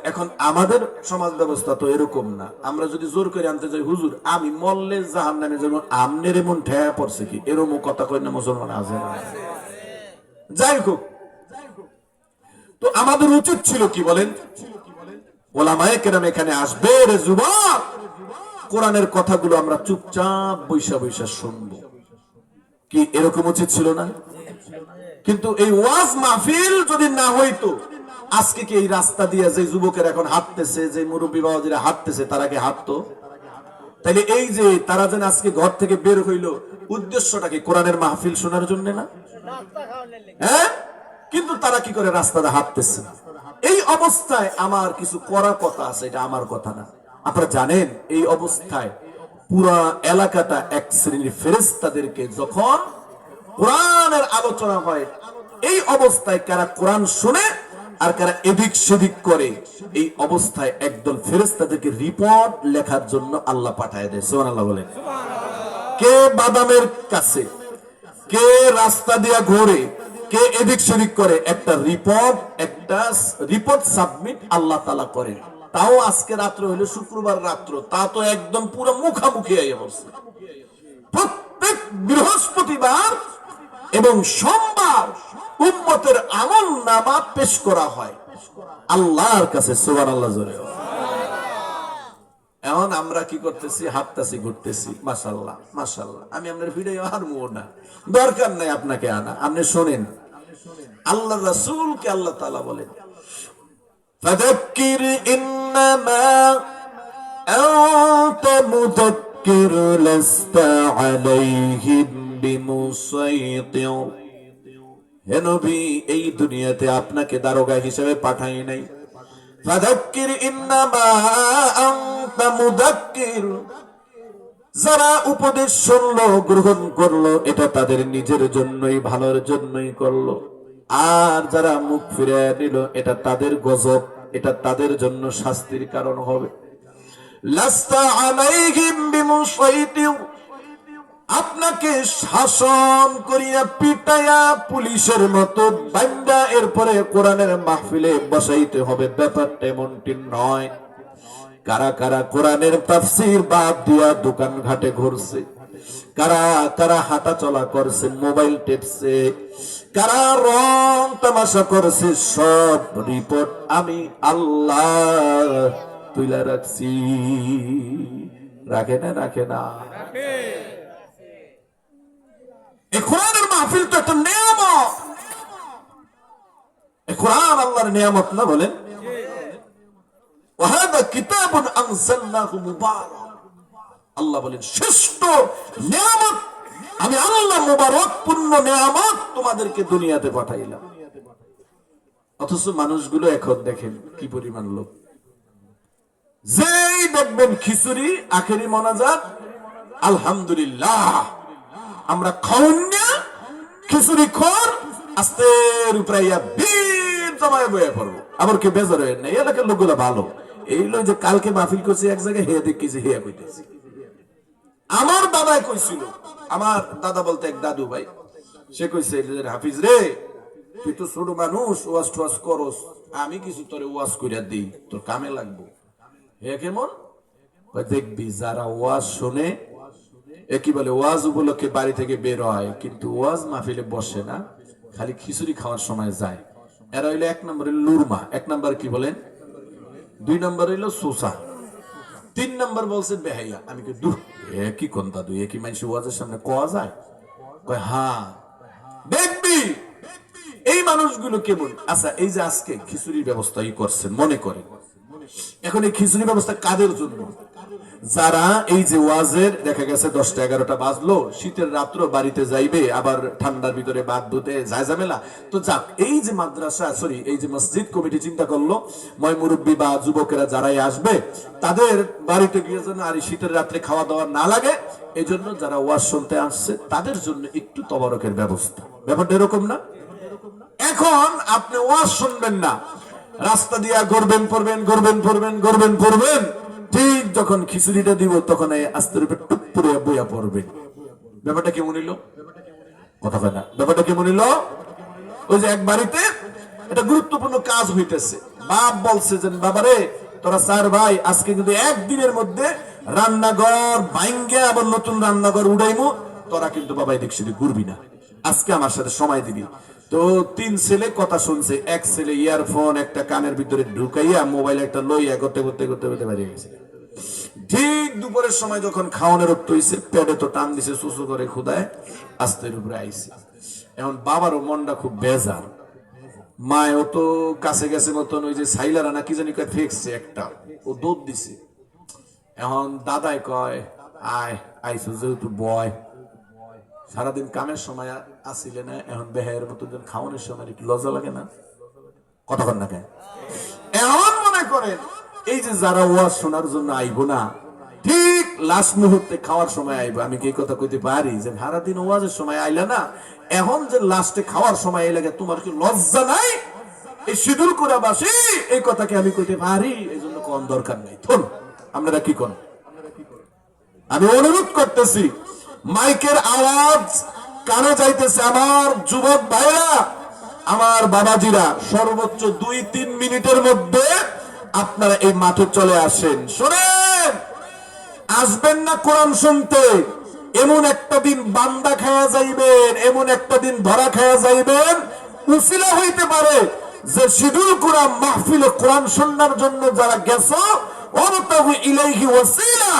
এখন আমাদের সমাজ ব্যবস্থা তো এরকম না। আমরা যদি জোর করে আনতে যাই, হুজুর আমি মরলে জাহান্নামে যাব, আমনের এমন ঠেয়া পড়ছে কি, এরকম কথা কই না মুসলমান আছে না? যাই হোক, তো আমাদের উচিত ছিল কি বলেন, ওলামায়ে কেরাম এখানে আসবে, রে যুবক কোরআনের কথাগুলো আমরা চুপচাপ বৈশা বৈশা শুনবো, কি এরকম উচিত ছিল না? কিন্তু এই ওয়াজ মাহফিল যদি না হইতো, আজকে কি এই রাস্তা দিয়ে যে যুবকের এখন হাঁটতেছে, যে মুরব্বী বাবাজিরা হাঁটতেছে, তারা কি হাঁটতো? তাইলে এই যে তারা যেন আজকে ঘর থেকে বের হইলো, উদ্দেশ্যটা কি কোরআনের মাহফিল শোনার জন্য না? হ্যাঁ, কিন্তু তারা কি করে রাস্তাটা হাঁটতেছে। এই অবস্থায় আমার কিছু করার কথা আছে, এটা আমার কথা না। আপনারা জানেন এই অবস্থায় পুরা এলাকাটা এক শ্রেণীর ফেরেশতাদেরকে যখন কোরআনের আলোচনা হয়, এই অবস্থায় কারা কোরআন শুনে আর কারা এদিক সেদিক করে, এই অবস্থায় একদল ফেরেশতাদেরকে রিপোর্ট লেখার জন্য আল্লাহ পাঠায় দেয়। সুবহানাল্লাহ বলেন। কে বাদামের কাছে, কে রাস্তা দিয়া ঘোরে, কে এদিক সেদিক করে, একটা রিপোর্ট সাবমিট আল্লাহ তাআলা করেন। তাও আজকে রাত্র হইলো শুক্রবার রাত্র, তা তো একদম পুরো মুখামুখি হয়ে বসে। প্রত্যেক বৃহস্পতিবার এবং সোমবার উম্মতের আমল নামা পেশ করা হয় আল্লাহর কাছে। সুবহানাল্লাহ জোরে। এখন আমরা কি করতেছি? হাঁটতেছি, ঘুরতেছি। মাশাআল্লাহ মাশাআল্লাহ। আমি আপনার ভিডিও আর মুও না, দরকার নাই আপনাকে আনা, আপনি শোনেন। আল্লাহ রাসূলকে আল্লাহ তাআলা বলেন, ফাযাক্কির ইন্নামা আনতা মুযাক্কির লাস্তা আলাইহিম বিমুসাইতির। হে নবী, এই দুনিয়াতে আপনাকে দারোগা হিসেবে পাঠাই নাই। ফাযাক্কির ইন্নামা আনতা মুযাক্কির। যারা উপদেশ শুনলো, গ্রহণ করলো, এটা তাদের নিজের জন্যই, ভালোর জন্যই করলো। আর যারা মুখ ফিরে নিল, এটা তাদের গজব, এটা তাদের জন্য শাস্তির কারণ হবে। লাস্তা আলাইহিম বিমুসাইতির। আপনাকে শাসন করিয়া পিটাইয়া পুলিশের মতো বান্দা এরপরে কোরআনের মাহফিলে বসাইতে হবে, ব্যাপারটা এমনটি নয়। কারা কারা কোরআনের তাফসীর বাদ দিয়া দোকান ঘাটে ঘুরছে, কারা কারা হাঁটা চলা করছে, মোবাইল টেপছে, কারা রং তামাশা করছে, সব রিপোর্ট আমি আল্লাহ তুইলা রাখছি। রাখে না? রাখে না? এই কোরআনের মাহফিল তো একটা নিয়ামত। এই কোরআন আল্লাহর নিয়ামত না? বলেন, ওয়াহাদা কিতাবুন আনজালনাহু মুবারাক। আল্লাহ বলেন শ্রেষ্ঠ নিয়ামত আমি আল্লাহ, মুবারকপূর্ণ নিয়ামত তোমাদেরকে দুনিয়াতে পাঠাইলাম। অথচ মানুষগুলো এখন দেখেন কি পরিমাণ লোক, যেই দেখবেন খিচুড়ি, আখেরি মোনাজাত, আলহামদুলিল্লাহ আমরা খাওয়া খিচুড়ি খোর, আস্তের উপরে বীর জমায় বয়ে পড়বো। আবার কি বেজার হয়ে নাই, এলাকার লোকগুলো ভালো। এই লোক যে কালকে মাহফিল করছে এক জায়গায়, হেয়া দেখছি হেয়া কইতেছি। আমার দাদাই কইছিল, আমার দাদা বলতে এক দাদু ভাই, সে কইছে, হাফিজ রে, তুই তো ছোট মানুষ, ওয়াজ টোয়াজ করস, আমি কিছু তোরে ওয়াজ কইরা দিই, তোর কামে লাগবো। হে কেমন? দেখবি যারা ওয়াজ শুনে একই বলে ওয়াজ উপলক্ষে বাড়ি থেকে বের হয়, কিন্তু ওয়াজ মাহফিলে বসে না, খালি খিচুড়ি খাওয়ার সময় যায়। এরা হইলো 1 নম্বরে লুরমা, 1 নম্বর কি বলেন, 2 নম্বর হইলো সোসা, 3 নম্বর বলছে বেহাইয়া। আমি কি দূর একই কোন দাদু, একই মানুষ ওয়াজের সামনে কোয়া যায়? কয় হ্যাঁ দেখবি এই মানুষগুলো কেমন। আচ্ছা, এই যে আজকে খিচুড়ির ব্যবস্থা করছেন, মনে করেন এখন এই খিচুড়ি ব্যবস্থা কাদের জন্য? যারা এই যে ওয়াজের দেখা গেছে 10টা 11টা বাজলো, শীতের রাত্র বাড়িতে যাইবে, আবার ঠান্ডার ভিতরে বাদ ধুতে যায় ঝামেলা, তো যাক এই যে মাদ্রাসা এই যে মসজিদ কমিটি চিন্তা করলো ময় মুরব্বী বা যুবকেরা যারাই আসবে তাদের বাড়িতে গিয়ে যেন আর শীতের রাত্রে খাওয়া দাওয়া না লাগে, এই জন্য যারা ওয়াজ শুনতে আসছে তাদের জন্য একটু তবারকের ব্যবস্থা। ব্যাপারটা এরকম না? এখন আপনি ওয়াজ শুনবেন না, রাস্তা দিয়া গড়বেন পড়বেন, ঠিক যখন খিচুড়িটা দিব তখন আস্তের উপর টুপ করে বইয়া পড়বেন। ব্যাপারটা কেমন হইল? কথা কয় না, ব্যাপারটা কেমন হইল? ওই যে এক বাড়িতে একটা গুরুত্বপূর্ণ কাজ হইতেছে, বাপ বলছে যে বাবারে তোরা 4 ভাই আজকে কিন্তু একদিনের মধ্যে রান্নাঘর ভাঙ্গে আবার নতুন রান্নাঘর উড়াইমু, তোরা কিন্তু বাবা এদিক সেদিক ঘুরবি না, আজকে আমার সাথে সময় দিবি। তো 3 ছেলে কথা শুনছে, এক ছেলে ইয়ারফোন একটা কানের ভিতরে ঢুকাইয়া মোবাইল একটা লইয়া করতে বেরিয়ে গেছে। ঠিক দুপুরের সময় যখন খাওয়ানোর রক্ত হইছে, পেটে তো টান দিছে, সুসু করে খুদায় আস্তের উপরে আইছে। এখন বাবারও মনটা খুব বেজার, মায়ও তো কাছে গেছে মতন ওই যে সাইলা রানা কি জানি কয় ফেকছে একটা, ও দুধ দিছে। এখন দাদাই কয় আইসো যেহেতু বয়, সারাদিন কামের সময় আসিলে না, এখন বেহের মতো খাওয়ানোর সময় একটু লজ্জা লাগে না? কথা কন না কেন? এখন মনে করেন এই যে যারা ওয়াজ শোনার জন্য আইবো না, ঠিক লাস্ট মুহূর্তে খাওয়ার সময় আইবো, আমি কি কথা কইতে পারি যে সারাদিন ওয়াজের সময় আইলা না, এখন যে লাস্টে খাওয়ার সময় আইলে তোমার কি লজ্জা নাই? এই শিডিউল করে বাসি এই কথাকে আমি কইতে পারি, এই জন্য কোন দরকার নাই। থন আপনারা কি কোন? আমি অনুরোধ করতেছি, মাইকের আওয়াজ কানে যাইতেছে, আমার যুবক ভাইরা, আমার বাবাজিরা, সর্বোচ্চ 2-3 মিনিটের মধ্যে আপনারা এই মাঠে চলে আসেন। শোনেন, আসবেন না কোরআন শুনতে, এমন একটা দিন বান্দা খায়া যাইবেন, এমন একটা দিন ধরা খায়া যাইবেন, উসিলা হইতে পারে যে শিডিউল কোরআন মাহফিলে কোরআন শোনার জন্য যারা গেছো, ওয়াবতাগু ইলাইহি ওয়াসিলা,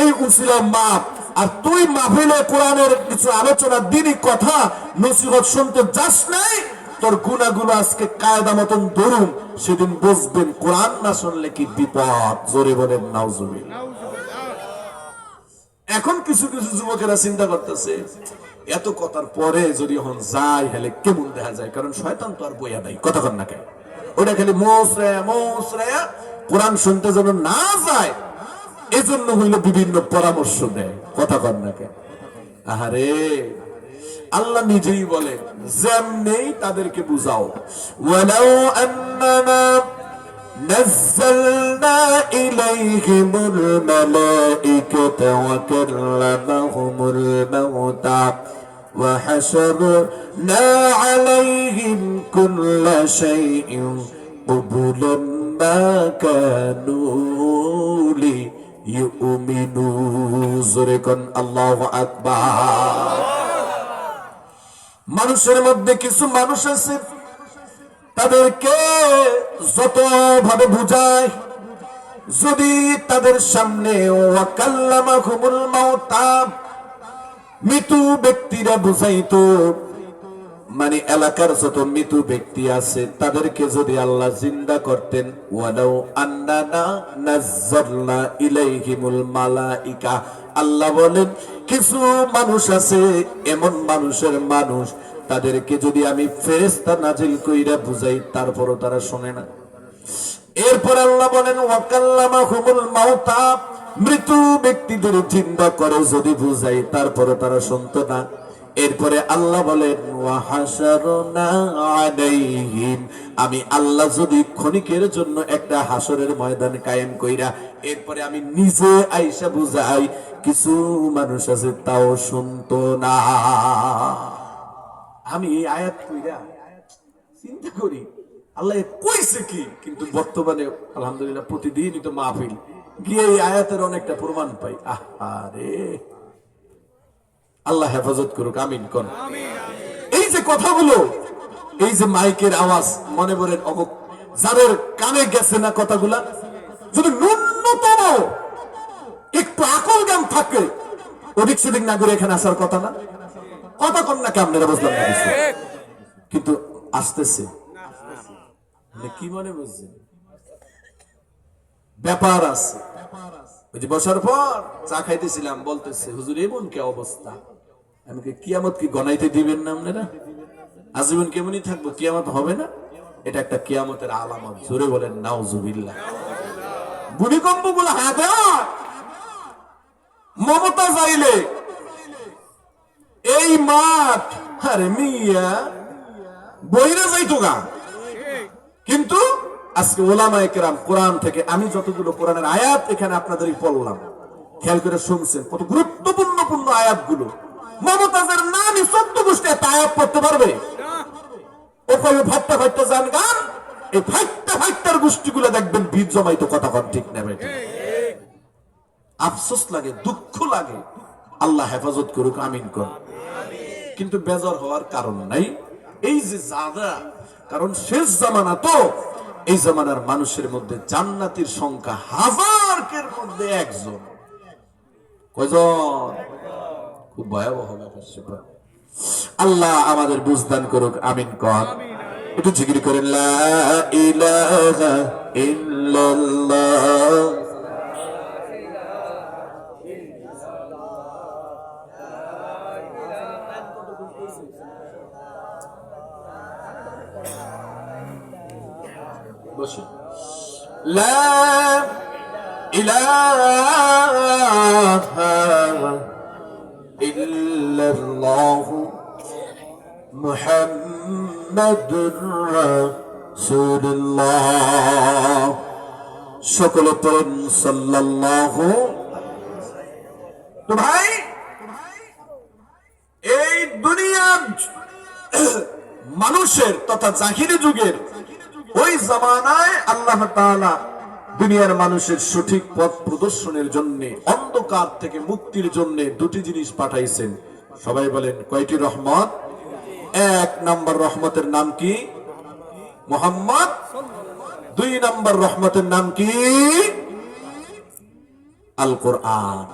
এই উসিলা মাপ। আর তুই মাহফিলে কোরআনের কিছু আলোচনা, দিনই কথা নসিহত শুনতে যাস নাই, তোর গুনাহগুলো আজকে কায়দা মতন ধরুন, সেদিন বুঝবেন কোরআন না শুনলে কি বিপদ। জোরে বলেন নাউজুবিল্লাহ। এখন কিছু কিছু যুবকেরা চিন্তা করতেছে, এত কথার পরে যদি এখন যাই হলে কেমন দেখা যায়, কারণ শয়তান তো আর বইয়া নাই। কথা কন না কেন? ওটা খালি মোসরায়া কোরআন শুনতে যেন না যায়, এজন্য হইলো বিভিন্ন পরামর্শ দেয়। কথা কন না কেন? আহারে, আল্লাহ নিজেই বলেন যেমনি তাদেরকে বুঝাও, ওয়ালাউ আন্নানা নাযালনা ইলাইহিমুল মালাইকাতা ওয়া কাল্লামাহুমুল মাউতা ওয়া হাশারনা আলাইহিম কুল্লা শাইইন কুবুলান মা কানু লিইউমিনু। জোরে কোন আল্লাহু আকবার। মানুষের মধ্যে কিছু মানুষ আছে, তাদেরকে যত ভাবে বুঝায়, যদি তাদের সামনে ওয়াকাল্লামাহুমুল মাউতা, মৃত্যু ব্যক্তিরা বুঝাইতো, মানে এলাকার যত মৃত্যু ব্যক্তি আছে তাদেরকে যদি আল্লাহ জিন্দা করতেন, ওয়ালাউ আন্নানা নাযালনা ইলাইহিমুল মালাইকা, আল্লাহ বলেন কিছু মানুষ আছে, এমন মানুষ, তাদেরকে যদি আমি ফেরেশতা নাজিল কইরা বুঝাই, তারপরও তারা শোনে না। এরপর আল্লাহ বলেন ওয়াকাল্লামাহুমুল মাউতা, মৃত্যু ব্যক্তিদের জিন্দা করে যদি বুঝাই, তারপরও তারা শুনতো না। এরপরে আল্লাহ বলেন ওয়া হাশারনা আলাইহিম, আমি আল্লাহ যদি ক্ষণিকের জন্য একটা হাসরের ময়দান কায়েম কইরা এরপরে আমি নিজে আইসা বুঝাই, কিছু মানুষ আছে তাও শুনতো না। আমি এই আয়াত কইরা চিন্তা করি আল্লাহ কইছে কি, কিন্তু বর্তমানে আলহামদুলিল্লাহ প্রতিদিনই তো মাহফিল গিয়ে এই আয়াতের অনেকটা প্রমাণ পাই। আহারে, আল্লাহ হেফাজত করুক, আমিন কোন। এই যে কথাগুলো, এই যে মাইকের আওয়াজ, মনে করেন যাদের কানে গেছে না কথাগুলা, যদি ন্যূনতম একটু আকল জ্ঞান থাকে, ওদিক সেদিক না করে এখানে আসার কথা না। কথা কন না, আপনারা বুঝলাম না কিছু, কিন্তু আসতেছে কি মনে বুঝছেন, ব্যাপার আছে। ওই যে বসার পর চা খাইতেছিলাম, বলতেছে হুজুর এমন কে অবস্থা, আমি কিয়ামত কি গনাইতে দিবেন না আপনারা, আজীবন কেমনই থাকবো, কিয়ামত হবে না? এটা একটা কিয়ামতের আলামত। জোরে বলেন নাউজুবিল্লাহ। ভূমিকম্প গুলো হাতে মমতা চাইলে এই মাঠ, আরে মিয়া বইরা যাইতো গা, কিন্তু আজকে ওলামায়ে কেরাম কোরআন থেকে, আমি যতগুলো কোরআনের আয়াত এখানে আপনাদের পড়লাম, খেয়াল করে শুনছেন কত গুরুত্বপূর্ণ আয়াতগুলো। মমতাজের নামই 14 গোষ্ঠী একটা আয়াত পড়তে পারবে? ওখানে ফাট্টা ফাট্টা যান গান, এই ফাট্টার গোষ্ঠীগুলো দেখবেন বীজ জমাইতো, কথা কন ঠিক নেবে। আফসোস লাগে, দুঃখ লাগে, আল্লাহ হেফাজত করুক, আমিন কোন। কিন্তু বেজার হওয়ার কারণ নাই। এই যে জাদা, কারণ শেষ জামানা তো, এই জামানার মানুষের মধ্যে জান্নাতীর সংখ্যা হাজারের মধ্যে একজন। কয়জন? খুব ভয়াবহ ব্যাপার। আল্লাহ আমাদের বুঝদান করুক, আমিন কর। একটু জিকির করেন লা ইলাহা ইল্লাল্লাহ। লা ইলাহা ইল্লাল্লাহ মুহাম্মাদুর রাসূলুল্লাহ। সকলে পড়েন সাল্লাল্লাহু। তো ভাই, এই দুনিয়ার মানুষের তথা জাহিরি যুগের ওই জামানায় আল্লাহ তাআলা দুনিয়ার মানুষের সঠিক পথ প্রদর্শনের জন্য, অন্ধকার থেকে মুক্তির জন্য দুটি জিনিস পাঠাইছেন। সবাই বলেন কয়টি রহমত? এক নম্বর রহমতের নাম কি? মুহাম্মদ। 2 নম্বর রহমতের নাম কি? আল কোরআন।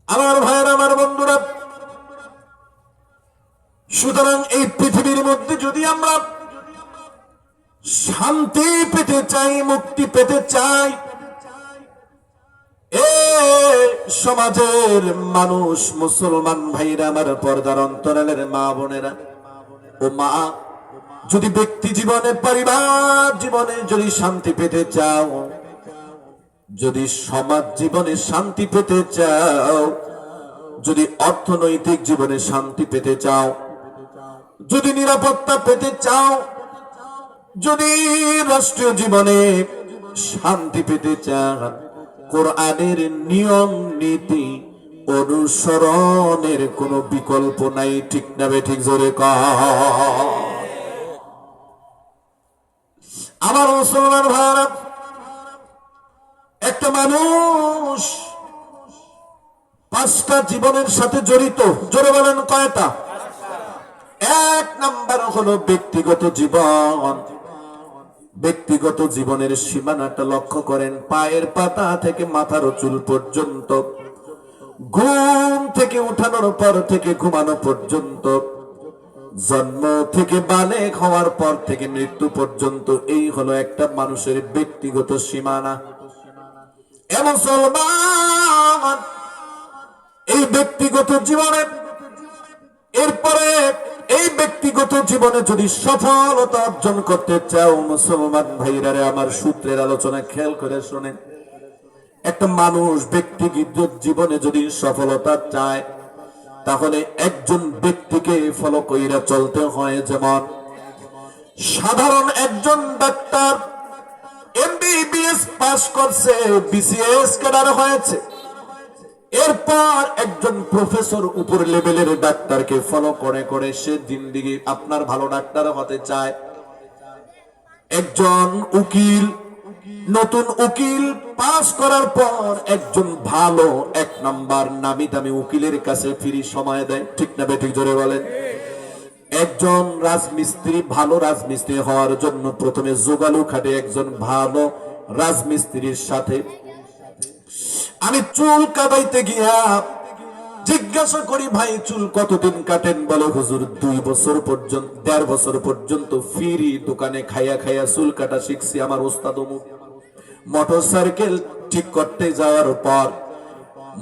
আমার ভাইয়েরা, আমার বন্ধুরা, সুতরাং এই পৃথিবীর মধ্যে যদি আমরা শান্তি পেতে চাই, মুক্তি পেতে চাই, এ সমাজের মানুষ, মুসলমান ভাইরা আমার, পর্দার অন্তরালের মা বোনেরা ও মা, যদি ব্যক্তি জীবনে, পরিবার জীবনে যদি শান্তি পেতে চাও, যদি সমাজ জীবনে শান্তি পেতে চাও, যদি অর্থনৈতিক জীবনে শান্তি পেতে চাও, যদি নিরাপত্তা পেতে চাও, যদি রাষ্ট্রীয় জীবনে শান্তি পেতে চান, কোরআনের নিয়ম নীতি অনুসরণের কোনো বিকল্প নাই। ঠিক না ঠিক? জোরে কর। আমার মুসলমান ভাইরা, একটা মানুষ 5টা জীবনের সাথে জড়িত। জোরে বলেন কয়টা? 1 নাম্বার হলো ব্যক্তিগত জীবন। ব্যক্তিগত জীবনের সীমানাটা লক্ষ্য করেন। পায়ের পাতা থেকে মাথার চুল পর্যন্ত, ঘুম থেকে উঠানোর পর থেকে ঘুমানো পর্যন্ত, জন্ম থেকে বালেগ হওয়ার পর থেকে মৃত্যু পর্যন্ত, এই হলো একটা মানুষের ব্যক্তিগত সীমানা। মুসলমান, এই ব্যক্তিগত জীবনে, এরপরে এই ব্যক্তিগত জীবনে যদি সফলতা অর্জন করতে চাও, মুসলমান ভাইরারে আমার, সূত্রের আলোচনা খেয়াল করে শোনেন। একটা মানুষ ব্যক্তিগত জীবনে যদি সফলতা চায়, তাহলে একজন ব্যক্তিকে ফলো কইরা চলতে হয়। যেমন সাধারণ একজন ডাক্তার MBBS পাস করছে, BCS ক্যাডার হয়েছে, এরপর একজন প্রফেসর উপর লেভেলের ডাক্তারকে ফলো করে করে সে জিন্দেগি আপনার ভালো ডাক্তার হতে চায়। একজন উকিল নতুন উকিল পাস করার পর একজন ভালো 1 নাম্বার নামি দামি উকিলের কাছে ফ্রি সময় দেয়, ঠিক না বেঠিক জোরে বলেন? একজন রাজমিস্ত্রি ভালো রাজমিস্ত্রি হওয়ার জন্য প্রথমে যোগালু খাটে একজন ভালো রাজমিস্ত্রির সাথে। আমি চুল কাটাইতে গিয়া জিজ্ঞাসা করি, ভাই চুল কতদিন কাটেন? বলে হুজুর 2 বছর পর্যন্ত 1.5 বছর পর্যন্ত ফ্রি দোকানে খাইয়া খাইয়া চুল কাটা শিখছি, আমার ওস্তাদ অমুক। মোটর সাইকেল ঠিক করতে যাওয়ার পর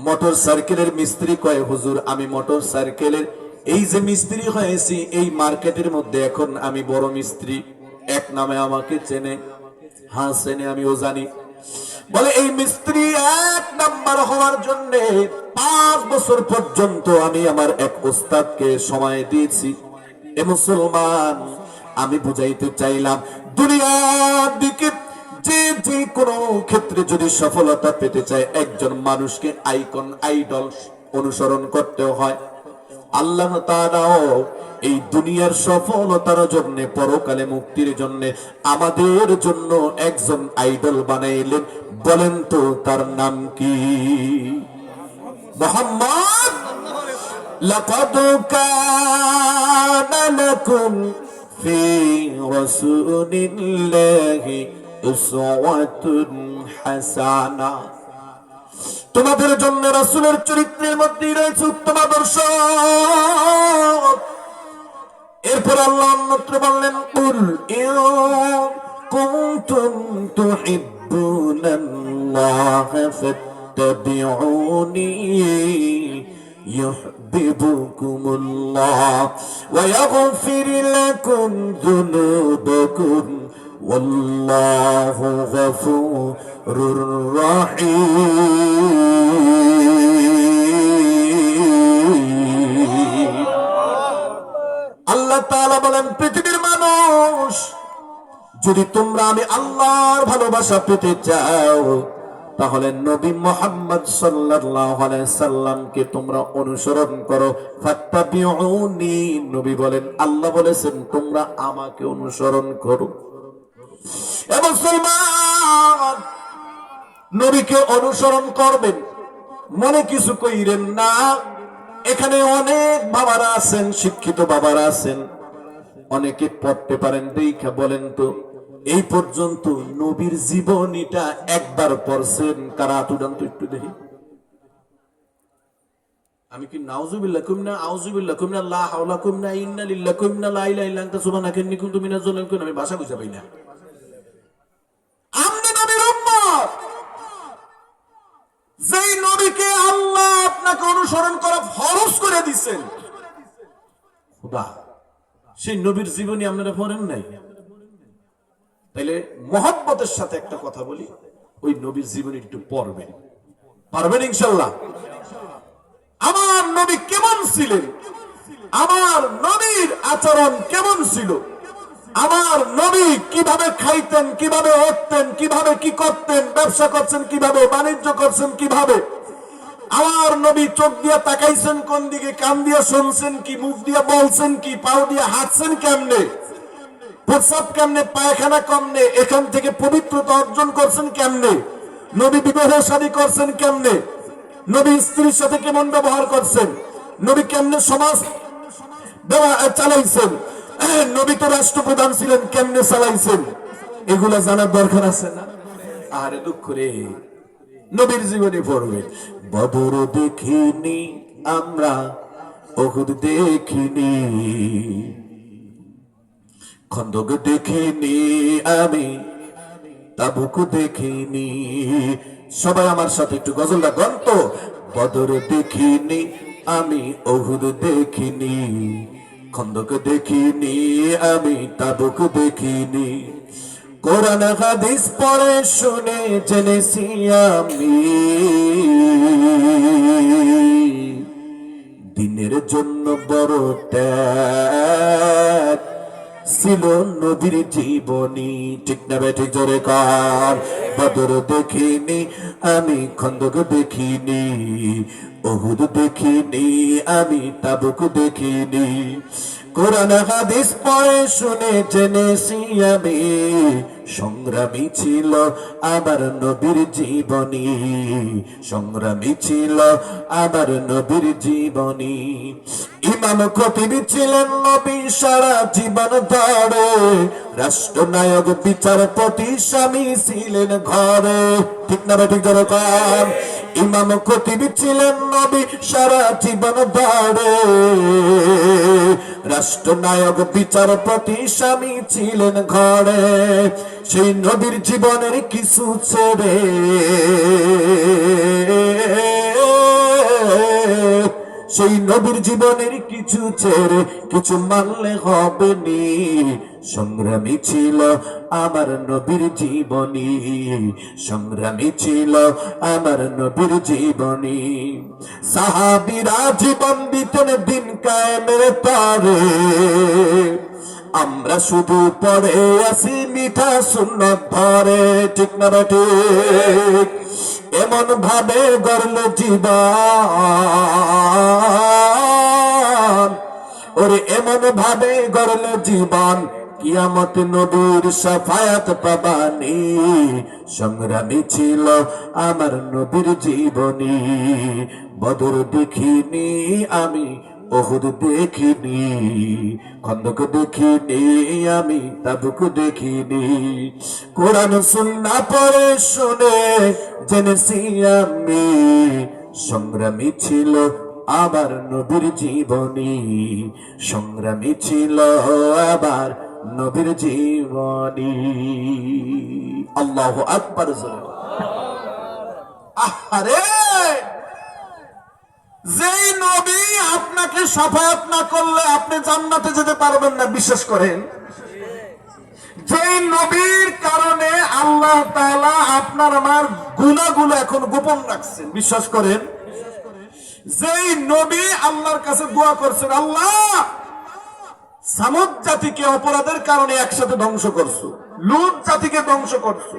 মোটর সাইকেলের মিস্ত্রি কয়, হুজুর আমি মোটর সাইকেলের এই যে মিস্ত্রি হয়েছি এই মার্কেটের মধ্যে এখন আমি বড় মিস্ত্রি, এক নামে আমাকে চেনে। হ্যাঁ চেনে, আমিও জানি। বলে এই মিস্ত্রি 1 নাম্বার হওয়ার জন্য 5 বছর পর্যন্ত আমি আমার এক ওস্তাদকে সময় দিয়েছি। এ মুসলমান, আমি বুঝাইতে চাইলাম দুনিয়ার দিকে যে যে কোনো ক্ষেত্রে যদি সফলতা পেতে চায় একজন মানুষকে আইকন আইডল অনুসরণ করতে হয়। আল্লাহ তাআলাও এই দুনিয়ার সফলতার জন্য পরকালে মুক্তির জন্য আমাদের জন্য একজন আইডল বানাইলেন। বলেন তো তার নাম কি? মুহাম্মদ। লাকাদ কানা লাকুম ফি রাসূলিল্লাহি উসওয়াতুন হাসানাহ। তোমাদের জন্য রাসূলের চরিত্রের মধ্যে রয়েছে উত্তম আদর্শ। এরপর আল্লাহ অন্যত্র বললেন, কুল ইন কুনতুম তুহিব্বুনাল্লাহ ফাত্তাবিউনি ইউহিব্বুকুমুল্লাহ ওয়া ইয়াগফির লাকুম যুনুবাকুম ওয়াল্লাহু গফুরুর রহিম। আল্লাহ তাআলা বলেন, পৃথিবীর মানুষ, যদি তোমরা আমি আল্লাহর ভালোবাসা পেতে চাও তাহলে নবী মুহাম্মদ সাল্লাল্লাহু আলাইহি সাল্লামকে তোমরা অনুসরণ করো। ফাত্তাবিউনি, নবী বলেন, আল্লাহ বলেছেন তোমরা আমাকে অনুসরণ করো। এ মুসলমান, নবীকে অনুসরণ করবেন, মনে কিছু কইরেন না। এখানে অনেক বাবারা আছেন, শিক্ষিত বাবারা আছেন, অনেকে পড়তে পারেন। দেখা বলেন তো, এই পর্যন্ত নবীর জীবনীটা একবার পড়ছেন কারা? তুদান তো একটু দেখি। আমি কি নাউজুবিল্লাহ কুমনা আউজুবিল্লাহ কুমনা লা হাওলা কুমনা ইন্না লিল্লাহি কুমনা লা ইলাহা ইল্লা আনতা সুবহানাকা ইন্নী কুনতু মিনাজ জালিমিন। আমি ভাষা বুঝা পাই না। আপনি নবীর উম্মত, যেই নবীকে আল্লাহ আপনাকে অনুসরণ করা ফরজ করে দিয়েছেন, খোদা সেই নবীর জীবনী আপনারা পড়েন নাই? তাইলে মহব্বতের সাথে একটা কথা বলি, ওই নবীর জীবনী একটু পড়বেন, পারবেন ইনশাআল্লাহ? আমার নবী কেমন ছিলেন, আমার নবীর আচরণ কেমন ছিল, আমার নবী কিভাবে খাইতেন, কিভাবে উঠতেন, কিভাবে কি করতেন, ব্যবসা করছেন কিভাবে, বাণিজ্য করছেন কিভাবে, আমার নবী চোখ দিয়া তাকাইছেন কোন দিকে, কান দিয়া শুনছেন কি, মুখ দিয়া বলছেন কি, পাও দিয়া হাঁটছেন কেমনে, প্রস্রাব কেমনে, পায়খানা কেমনে, এখান থেকে পবিত্রতা অর্জন করছেন কেমনে, নবী বিবাহ শাদী করছেন কেমনে, নবী স্ত্রীর সাথে কেমন ব্যবহার করছেন, নবী কেমনে সমাজ চালাইছেন, নবী তো রাষ্ট্রপ্রধান ছিলেন, কেমনে চালাইছেন, এগুলা জানার দরকার আছে না? আরে দুঃখ রে, নবীর জীবনী পড়বে। বদর দেখিনি আমরা, উহুদ দেখিনি, খন্দক দেখিনি আমি, তাবুক দেখিনি। সবাই আমার সাথে একটু গজলটা গান তো। বদর দেখিনি আমি, উহুদ দেখিনি, খন্দক দেখিনি আমি, তাবুক দেখিনি। কোরআন হাদিস পড়ে শুনে জেনেছি আমি, দিনের জন্য বড় ত্যাগ ছিল নবীর জীবনী। ঠিক না বেঠিক জোরে কার? বদর দেখিনি আমি, খন্দক দেখিনি, উহুদ দেখিনি আমি, তাবুক দেখিনি। কোরআন হাদিস পড়ে শুনে জেনেছি আমি, সংগ্রামী ছিল আমার নবীর জীবনী, সংগ্রামী ছিল আমার নবীর জীবনী। ইমাম খতিব ছিলেন নবী সারা জীবন ধরে, রাষ্ট্রনায়ক বিচারপতি স্বামী ছিলেন ঘরে। ঠিক না ঠিক যেরকম ইমাম খতিব ছিলেন নবী সারা জীবন ধরে, রাষ্ট্রনায়ক বিচারপতি স্বামী ছিলেন ঘরে। সেই নবীর জীবনের কিছু ছেড়ে, সেই নবীর জীবনের কিছু ছেড়ে কিছু মানলে হবে নি। সংগ্রামী ছিল আমার নবীর জীবনী, সংগ্রামী ছিল আমার নবীর জীবনী। সাহাবীরা জীবন দিতেন দিন কায়েমের তরে, আমরা শুধু পড়ে আসি মিঠা সুন্নাত ধরে। ঠিক না ঠিক? এমন ভাবে গড়ল জীবন, ওরে এমন ভাবে গড়ল জীবন, কিয়ামত নবীর শাফায়াত পাবানি। সংগ্রামী ছিল আমার নবীর জীবনী, বদর দেখিনি আমি, ওহুদ দেখিনি, খন্দক দেখিনি আমি, তাবুক দেখিনি। কোরআন সুন্নাহ পড়ে শুনে জেনেছি আমি, সংগ্রামী ছিল আবার নবীর জীবনী, সংগ্রামী ছিল আবার নবীর জীবনী। আল্লাহু আকবার। আহারে, যেই নবী আপনাকে শাফায়াত না করলে আপনি জান্নাতে যেতে পারবেন না, বিশ্বাস করেন। যেই নবীর কারণে আল্লাহ তাআলা আপনার আমার গুনাহগুলো এখন গোপন রাখছেন, বিশ্বাস করেন। যেই নবী আল্লাহর কাছে দোয়া করছেন, আল্লাহ সামুদ জাতিকে অপরাধের কারণে একসাথে ধ্বংস করছো, লূত জাতিকে ধ্বংস করছো,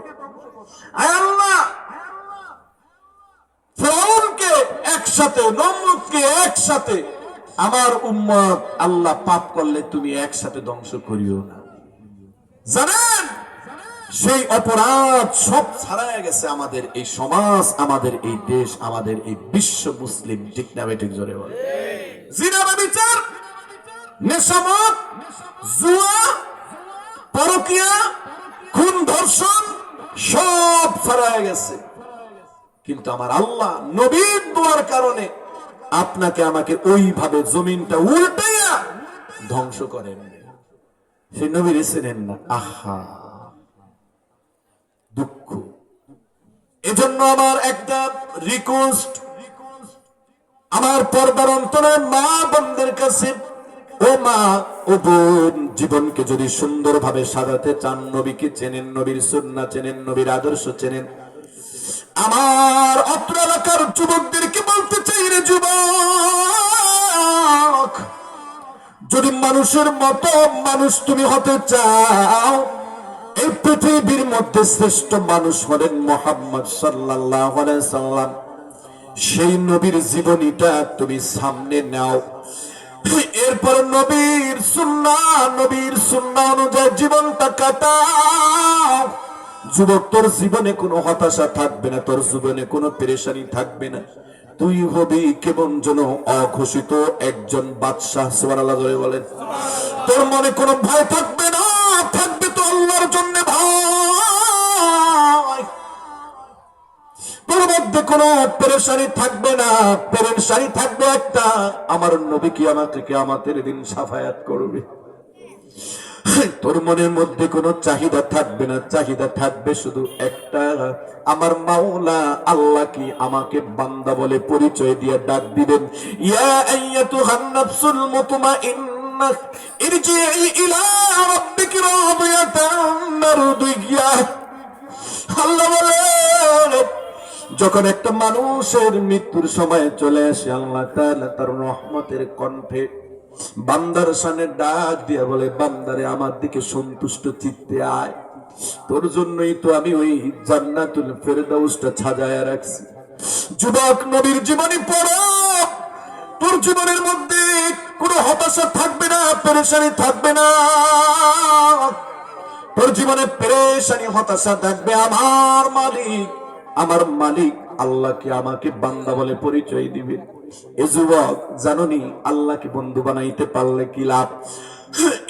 আয় আল্লাহ ফিরআউনকে একসাথে, নমরুদকে একসাথে, আমার উম্মত আল্লাহ পাপ করলে তুমি একসাথে ধ্বংস করিও না। জানেন, সেই অপরাধ সব ছাড়াই গেছে আমাদের এই সমাজ, আমাদের এই দেশ, আমাদের এই বিশ্ব মুসলিম। ঠিক না ঠিক জোরে বলে? জিনা ব্যভিচার, নেশামদ, জুয়া, পরকিয়া, খুন ধর্ষণ সব ছাড়াই গেছে। কিন্তু আমার আল্লাহ নবীর দোয়ার কারণে আপনাকে আমাকে ওইভাবে জমিনটা উল্টাইয়া ধ্বংস করেন। সেই নবীর ছিলেন না। আহা, দুঃখ। এজন্য আমার একটা রিকোয়েস্ট আমার পর্দার অন্তরের মা বোনদের কাছে, ও মা ও বোন, জীবনকে যদি সুন্দরভাবে সাজাতে চান, নবীকে চেনেন, নবীর সুন্নাহ চেনেন, নবীর আদর্শ চেনেন, আমার অত্র এলাকার যুবকদেরকে বলতে চাই, রে যুবক, যদি মানুষের মতো মানুষ তুমি হতে চাও, এই পৃথিবীর মধ্যে শ্রেষ্ঠ মানুষ হলেন মুহাম্মদ সাল্লাল্লাহু আলাইহি সাল্লাম। সেই নবীর জীবনীটা তুমি সামনে নাও, এরপর নবীর সুন্নাহ অনুযায়ী জীবনটা কাটাও। যুবক, তোর জীবনে কোনো হতাশা থাকবে না, তোর জীবনে কোনো পেরেশানি থাকবে না। তুই হবি কেমন যেন অঘোষিত একজন বাদশাহ। সুবহানাল্লাহ বলেন। তোর মনে কোনো ভয় থাকবে না, থাকবে তো আল্লাহর জন্য ভয়। তোর মধ্যে কোনো পেরেশানি থাকবে না, পেরেশানি থাকবে একটা, আমার নবী কিয়ামতের দিন শাফায়াত করবে। তোর মনের মধ্যে কোনো চাহিদা থাকবে না, চাহিদা থাকবে শুধু একটা, আমার মাওলা আল্লাহ কি আমাকে বান্দা বলে পরিচয় দিয়ে ডাক দিবেন, ইয়া আইয়াতুহান নাফসুল মুতমাইন্নাহ ইরজিই ইলা রাব্বিকি রাদিয়াতান মারদিয়াহ। আল্লাহ বলে, যখন একটা মানুষের মৃত্যুর সময় চলে আসে, আল্লাহ তাআলা তার রহমতের কণ্ঠে বান্দার সামনে ডাক দিয়া বলে, বান্দারে আমার দিকে সন্তুষ্ট চিত্তে আয়, তোর জন্যই তো আমি ওই জান্নাতুল ফেরদাউসটা সাজায়া রাখছি। যুবক, নবীর জীবনী পড়ো, তোর জীবনের মধ্যে কোনো হতাশা থাকবে না, পেরেশানি থাকবে না। তোর জীবনে পেরেশানি হতাশা থাকবে। আমার মালিক আল্লাহকে আমাকে বান্দা বলে পরিচয় দিবে। এ যুবক, জানোনি আল্লাহকে বন্ধু বানাইতে পারলে কি লাভ?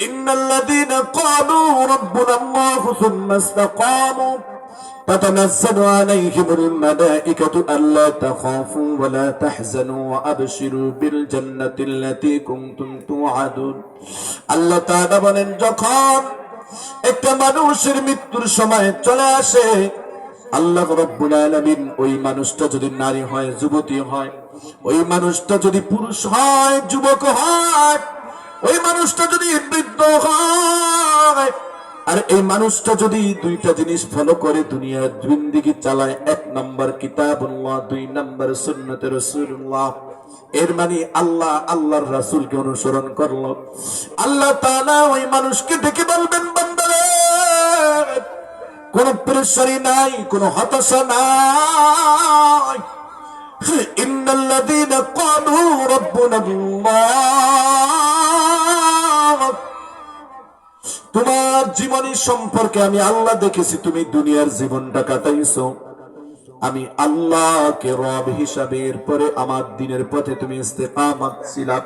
ইন্নাল্লাযীনা ক্বালু রাব্বুনা আল্লাহু সুম্মা ইসতাকামু تتنزل عليهم الملائكة ألا تخافوا ولا تحزنوا وأبشروا بالجنة التي كنتم توعدون। আল্লাহ তাআলা বলেন, যখন একটা মানুষের মৃত্যুর সময় চলে আসে, আল্লাহ রাব্বুল আলামিন ওই মানুষটা যদি নারী হয়, যুবতী হয়, ওই মানুষটা যদি পুরুষ হয়, যুবক হয়, ওই মানুষটা যদি বৃদ্ধ হয়, আর এই মানুষটা যদি দুইটা জিনিস ফলো করে দুনিয়ার জিন্দেগি চালায়, এক নাম্বার কিতাবুল্লাহ, দুই নাম্বার সুন্নতে রাসূলুল্লাহ, এর মানে আল্লাহর রাসূলকে অনুসরণ করলো, আল্লাহ তাআলা ওই মানুষকে ডেকে বলবেন, বান্দারে কোন পেরেশানি নাই, কোন হতাশা নাই। ইন্নাল্লাযীনা ক্বালু রাব্বুনা আল্লাহ, তোমার জীবনী সম্পর্কে আমি আল্লাহ দেখেছি, তুমি দুনিয়ার জীবনটা কাটাইছো, আমি আল্লাহকে রব হিসাবে, এরপরে আমার দিনের পথে তুমি ইস্তেকামত ছিলা।